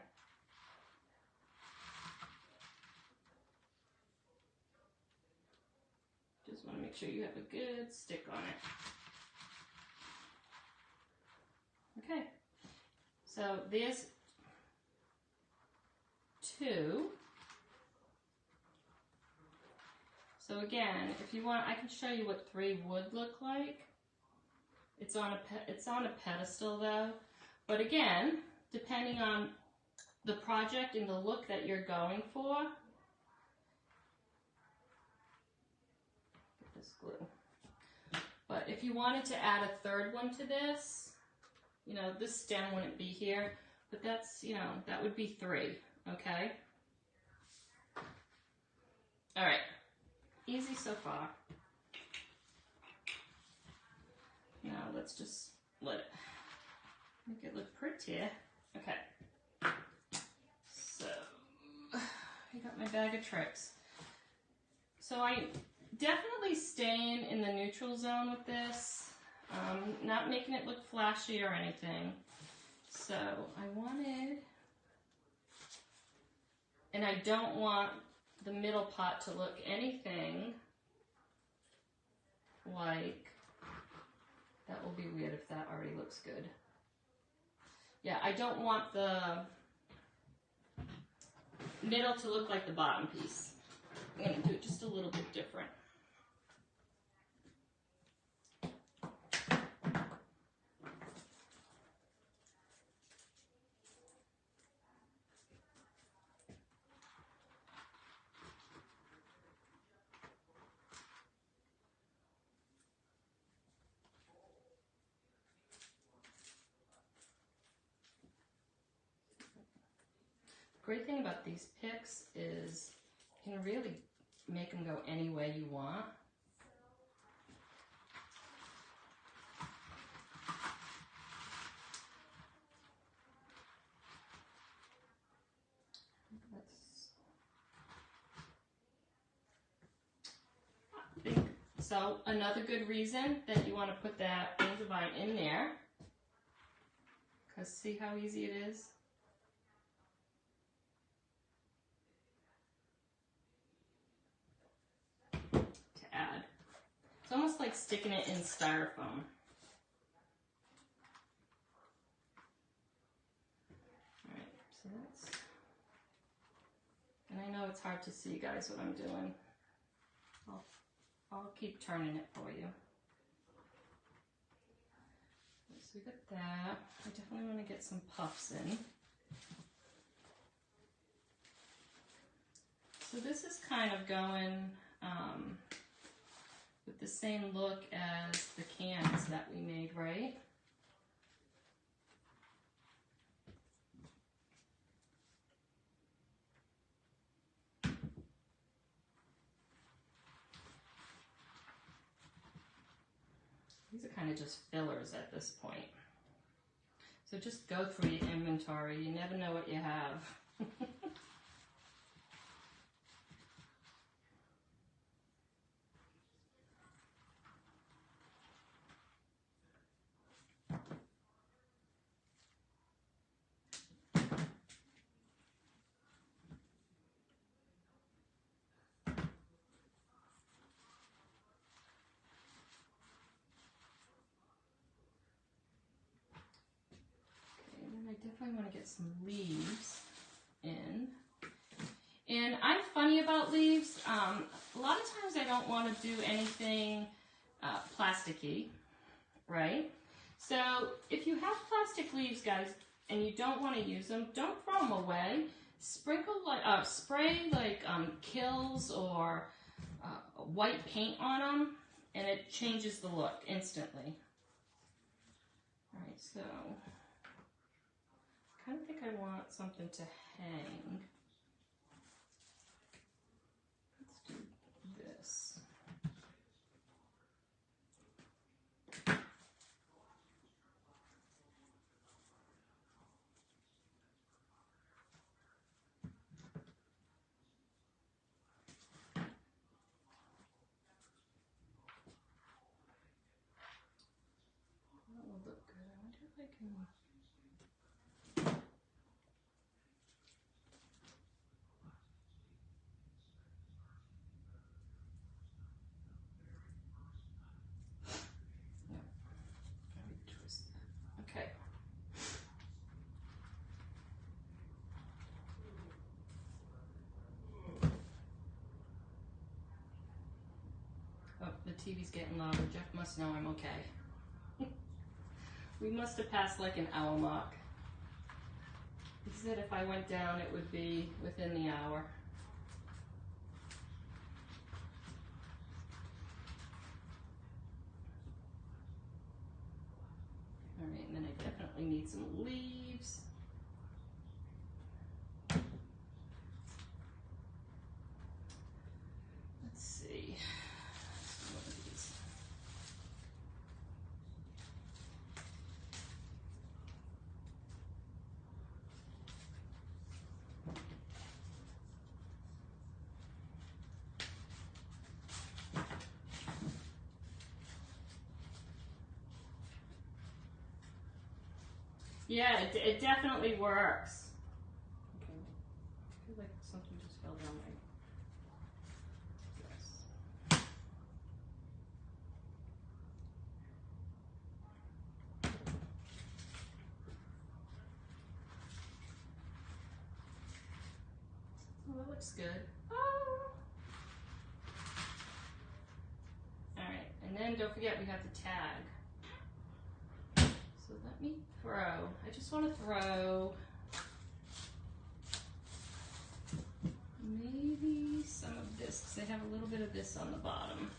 Just want to make sure you have a good stick on it. Okay, so there's 2. So again, if you want, I can show you what 3 would look like. It's on a pedestal though. But again, depending on the project and the look that you're going for, get this glue. But if you wanted to add a 3rd one to this, you know, this stem wouldn't be here, but that's, you know, that would be 3, okay? All right, easy so far. Now let's just let it make it look pretty. Okay, so I got my bag of tricks. So I definitely staying in the neutral zone with this, not making it look flashy or anything. So I wanted, and I don't want the middle pot to look anything like, that will be weird if that already looks good. Yeah, I don't want the middle to look like the bottom piece. I'm going to do it just a little bit different. Great thing about these picks is you can really make them go any way you want. So another good reason that you want to put that angel vine in there, because see how easy it is? Add. It's almost like sticking it in styrofoam. Alright, so that's, and I know it's hard to see, guys, what I'm doing. I'll keep turning it for you. So we got that. I definitely want to get some puffs in. So this is kind of going with the same look as the cans that we made, right? These are kind of just fillers at this point. So just go through your inventory. You never know what you have. I definitely want to get some leaves in. And I'm funny about leaves. A lot of times I don't want to do anything plasticky, right? So if you have plastic leaves, guys, and you don't want to use them, don't throw them away. Sprinkle like spray like Kills or white paint on them, and it changes the look instantly. All right, so I kind of think I want something to hang. Let's do this. That will look good. I wonder if I can. Okay. TV's getting louder. Jeff must know I'm okay. We must have passed like an hour mark. He said if I went down, it would be within the hour. All right, and then I definitely need some leaves. Let's see. One of these. Yeah, it definitely works. Okay. I feel like something just fell down my dress. Oh, that looks good. Oh. All right, and then don't forget we have the tag. So let me throw, I just want to throw maybe some of this, because they have a little bit of this on the bottom.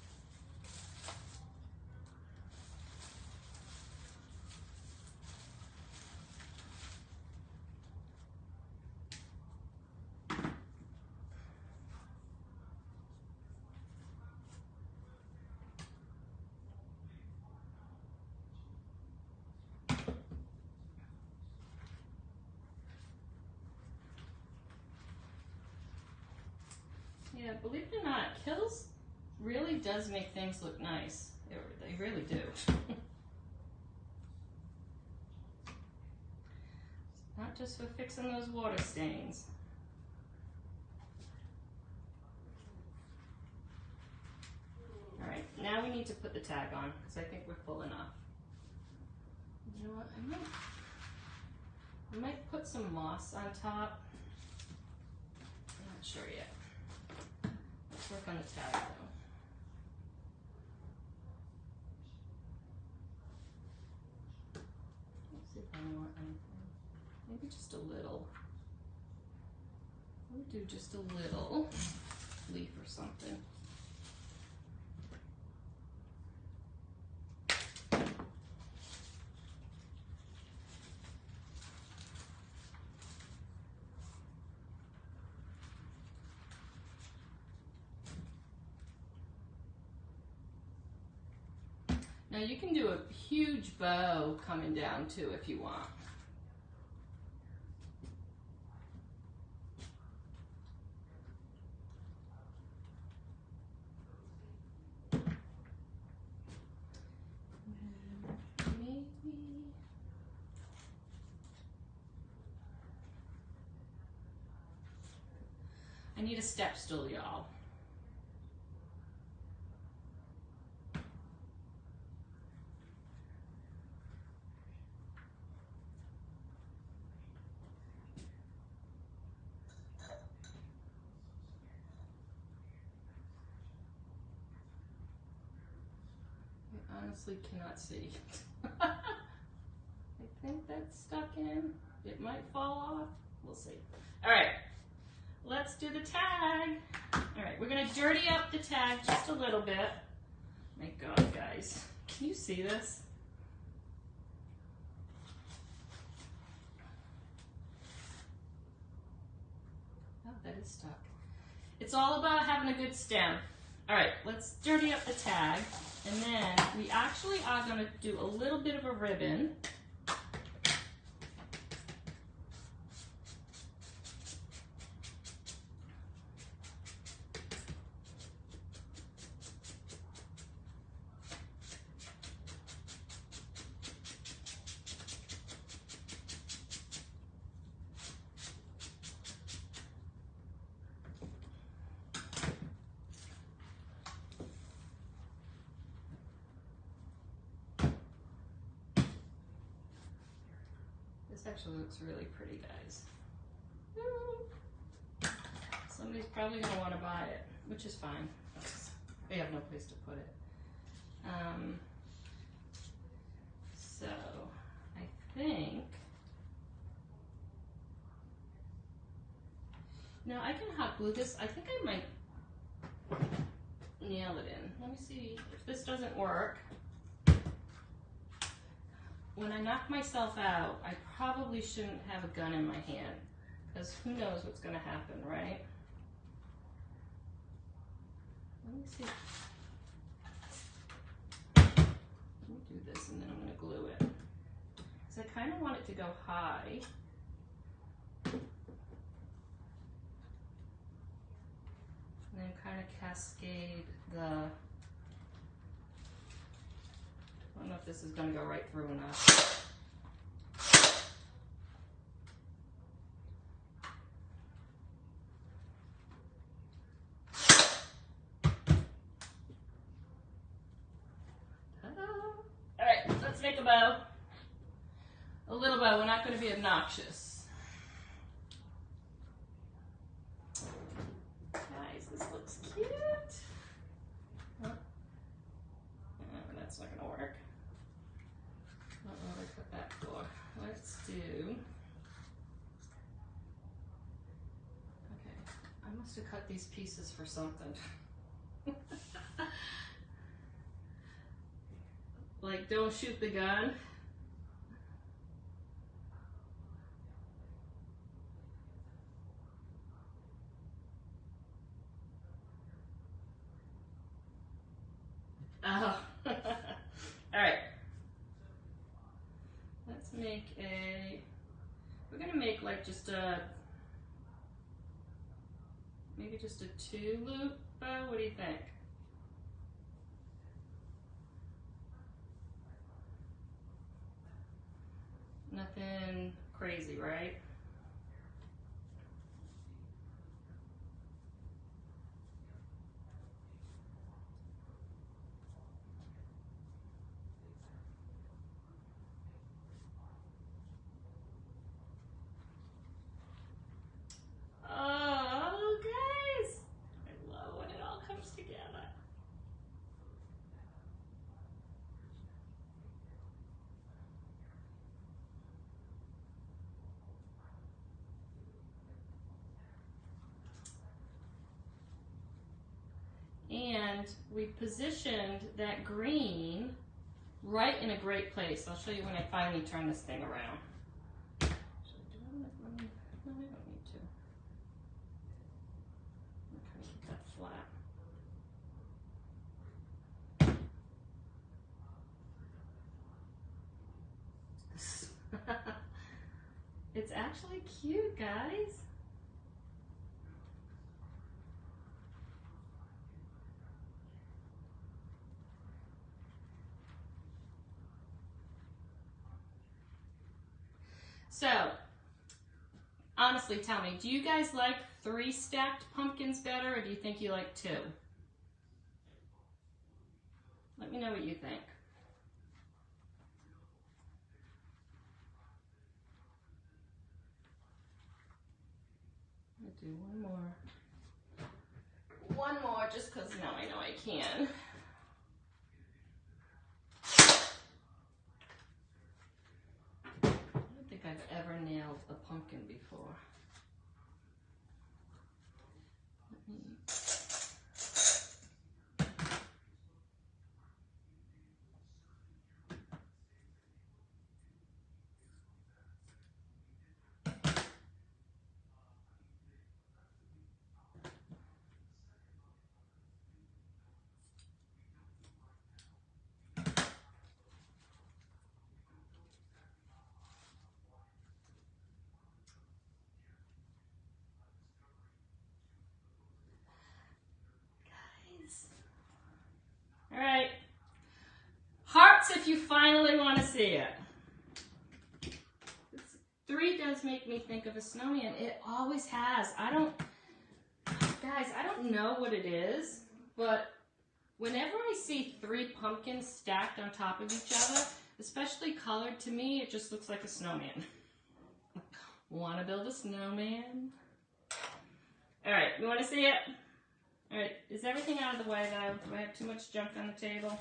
Yeah, believe it or not, Kills really does make things look nice. They really do. Not just for fixing those water stains. All right, now we need to put the tag on because I think we're full enough. You know what, I might put some moss on top. I'm not sure yet. Let's work on the tag though. Let's see if I want anything. Maybe just a little. We'll do just a little leaf or something. Now you can do a huge bow coming down too if you want. Maybe I need a step stool, y'all. I honestly cannot see. I think that's stuck in. It might fall off. We'll see. All right, let's do the tag. All right, we're gonna dirty up the tag just a little bit. My God, guys, can you see this? Oh, that is stuck. It's all about having a good stem. All right, let's dirty up the tag. And then we actually are going to do a little bit of a ribbon. This actually looks really pretty, guys. Somebody's probably going to want to buy it, which is fine. They have no place to put it. So I think, no, I can hot glue this. I think I might nail it in. Let me see if this doesn't work. When I knock myself out, I probably shouldn't have a gun in my hand, because who knows what's going to happen, right? Let me see. Let me do this and then I'm going to glue it. Because I kind of want it to go high. And then kind of cascade the, I don't know if this is going to go right through enough. Alright, let's make a bow. A little bow, we're not going to be obnoxious. Guys, this looks cute. Huh? That's not going to work. I don't know what I cut that for. Let's do... Okay, I must have cut these pieces for something. Like, don't shoot the gun. Oh. Alright. Let's make a, we're gonna make like just a, maybe just a 2-loop bow. What do you think? Nothing crazy, right? Oh, guys! I love when it all comes together. And we positioned that green right in a great place. I'll show you when I finally turn this thing around. No, I don't need to. I'm trying to keep that flat. It's actually cute, guys. So, honestly, tell me, do you guys like 3 stacked pumpkins better, or do you think you like 2? Let me know what you think. I'm gonna do one more. One more, just because now I know I can. I don't think I've ever nailed a pumpkin before. All right. Hearts if you finally want to see it. 3 does make me think of a snowman. It always has. Guys, I don't know what it is, but whenever I see 3 pumpkins stacked on top of each other, especially colored, to me, it just looks like a snowman. Want to build a snowman? All right, you want to see it? All right, is everything out of the way though? Do I have too much junk on the table?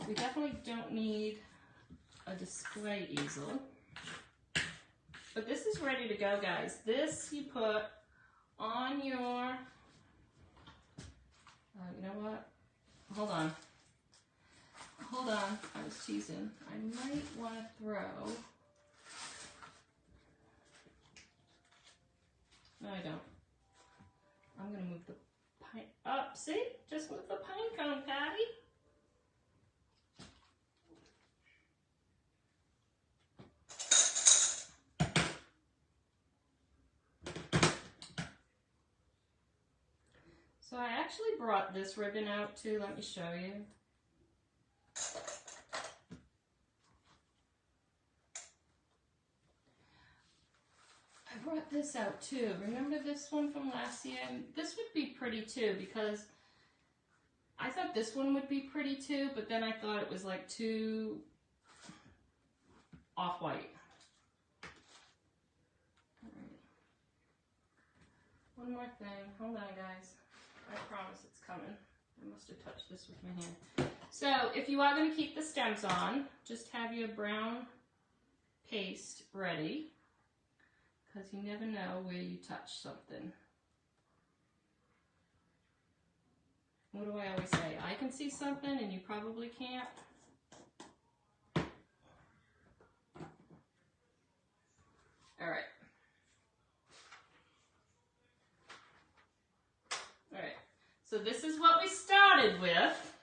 We definitely don't need a display easel. But this is ready to go, guys. This you put on your, you know what? Hold on. Hold on. I was teasing. I might want to throw. No, I don't. I'm going to move the pine up. See? Just move the pine cone, Patty. So I actually brought this ribbon out too. Let me show you. I brought this out too. Remember this one from last year? And this would be pretty too, because I thought this one would be pretty too, but then I thought it was like too off-white. Alright. One more thing. Hold on, guys. I promise it's coming. I must have touched this with my hand. So if you are going to keep the stems on, just have your brown paste ready, because you never know where you touch something. What do I always say? I can see something and you probably can't. All right. All right. So this is what we started with.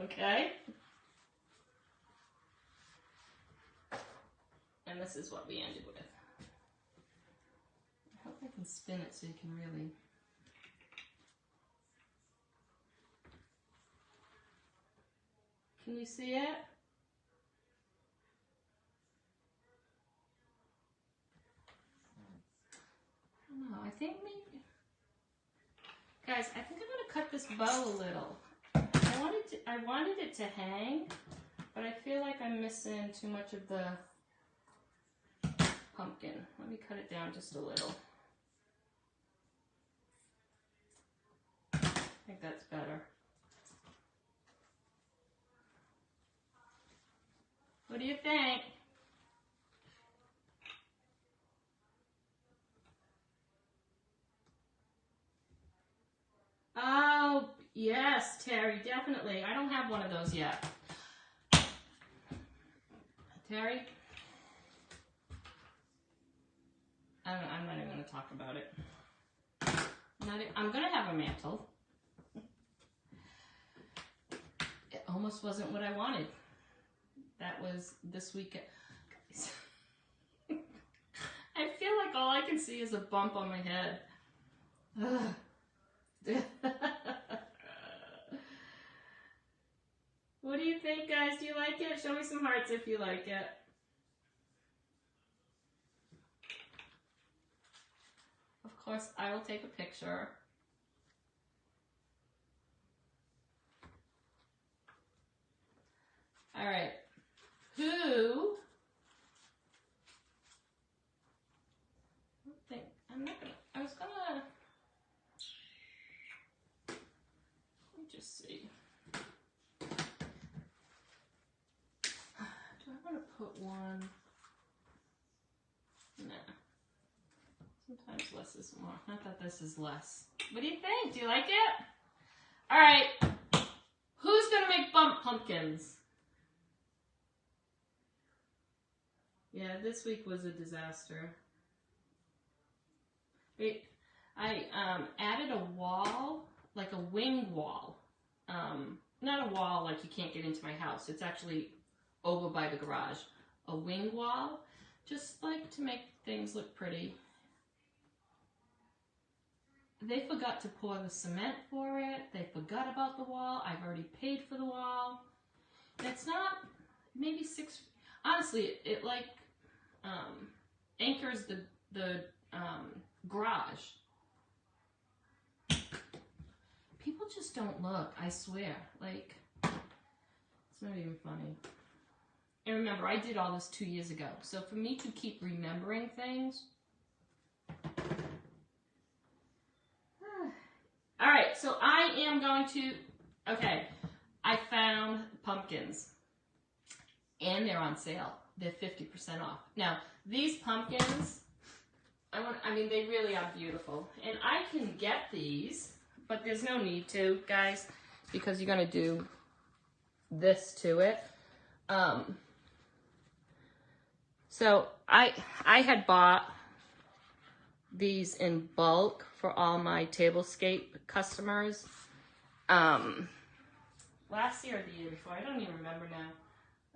Okay. And this is what we ended with. I hope I can spin it so you can really. Can you see it? No, I think maybe. Guys, I think I'm gonna cut this bow a little. I wanted it to hang, but I feel like I'm missing too much of the pumpkin. Let me cut it down just a little. I think that's better. What do you think? Oh, yes, Terry, definitely. I don't have one of those yet. Terry? I'm not even going to talk about it. I'm going to have a mantle. It almost wasn't what I wanted. That was this weekend. I feel like all I can see is a bump on my head. What do you think, guys? Do you like it? Show me some hearts if you like it. Of course, I will take a picture. All right. Who? I was gonna. Let me just see. Do I want to put one? Nah. Sometimes less is more. Not that this is less. What do you think? Do you like it? All right. Who's gonna make pumpkins? Yeah, this week was a disaster. I added a wall, like a wing wall. Not a wall like you can't get into my house. It's actually over by the garage. A wing wall, just like to make things look pretty. They forgot to pour the cement for it. They forgot about the wall. I've already paid for the wall. It's not, maybe honestly, it like anchors the garage. People just don't look, I swear. Like, it's not even funny. And remember, I did all this 2 years ago. So for me to keep remembering things. All right, so I am going to, okay. I I found pumpkins, and they're on sale. They're 50% off. Now, these pumpkins, I mean, they really are beautiful. And I can get these, but there's no need to, guys, because you're going to do this to it. So I had bought these in bulk for all my tablescape customers. Last year or the year before, I don't even remember now.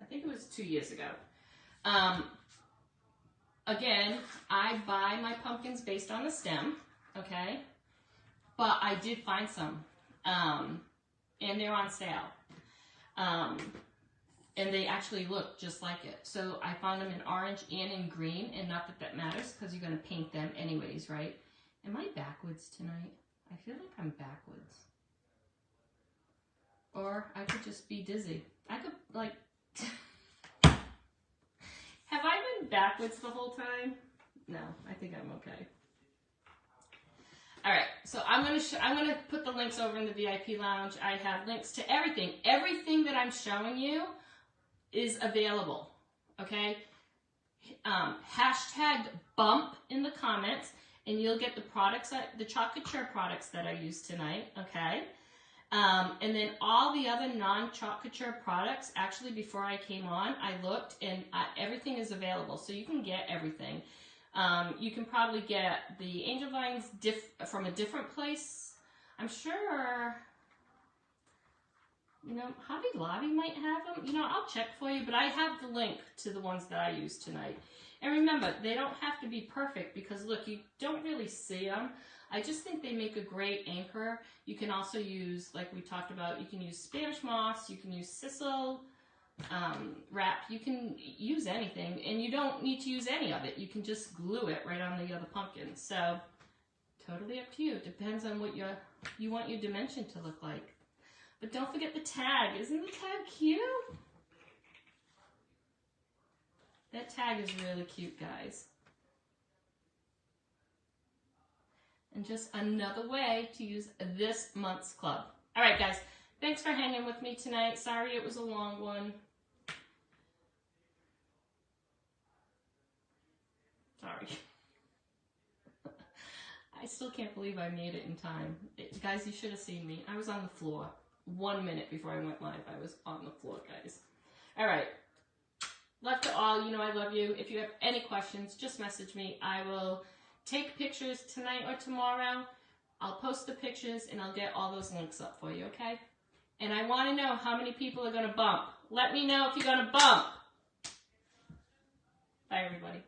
I think it was 2 years ago. Again, I buy my pumpkins based on the stem, okay? But I did find some, and they're on sale. And they actually look just like it. So I found them in orange and in green, and not that that matters because you're gonna paint them anyways, right? Am I backwards tonight? I feel like I'm backwards. Or I could just be dizzy. I could, like, have I been backwards the whole time? No, I think I'm okay. All right, so I'm gonna put the links over in the VIP lounge. I have links to everything. Everything that I'm showing you is available, okay? Hashtag bump in the comments, and you'll get the products, the Couture products that I used tonight, okay? And then all the other non-Couture products, actually before I came on, I looked, and everything is available, so you can get everything. You can probably get the angel vines from a different place. I'm sure, you know, Hobby Lobby might have them. You know, I'll check for you, but I have the link to the ones that I used tonight. And remember, they don't have to be perfect because, look, you don't really see them. I just think they make a great anchor. You can also use, like we talked about, you can use Spanish moss, you can use sisal wrap, you can use anything, and you don't need to use any of it. You can just glue it right on the other pumpkin. So, totally up to you. Depends on what you want your dimension to look like. But don't forget the tag. Isn't the tag cute? That tag is really cute, guys. And just another way to use this month's club. All right, guys. Thanks for hanging with me tonight. Sorry it was a long one. Sorry. I still can't believe I made it in time. Guys, you should have seen me. I was on the floor 1 minute before I went live. I was on the floor, guys. All right. Love to all. You know I love you. If you have any questions, just message me. I will take pictures tonight or tomorrow. I'll post the pictures, and I'll get all those links up for you, okay? And I want to know how many people are going to bump. Let me know if you're going to bump. Bye, everybody.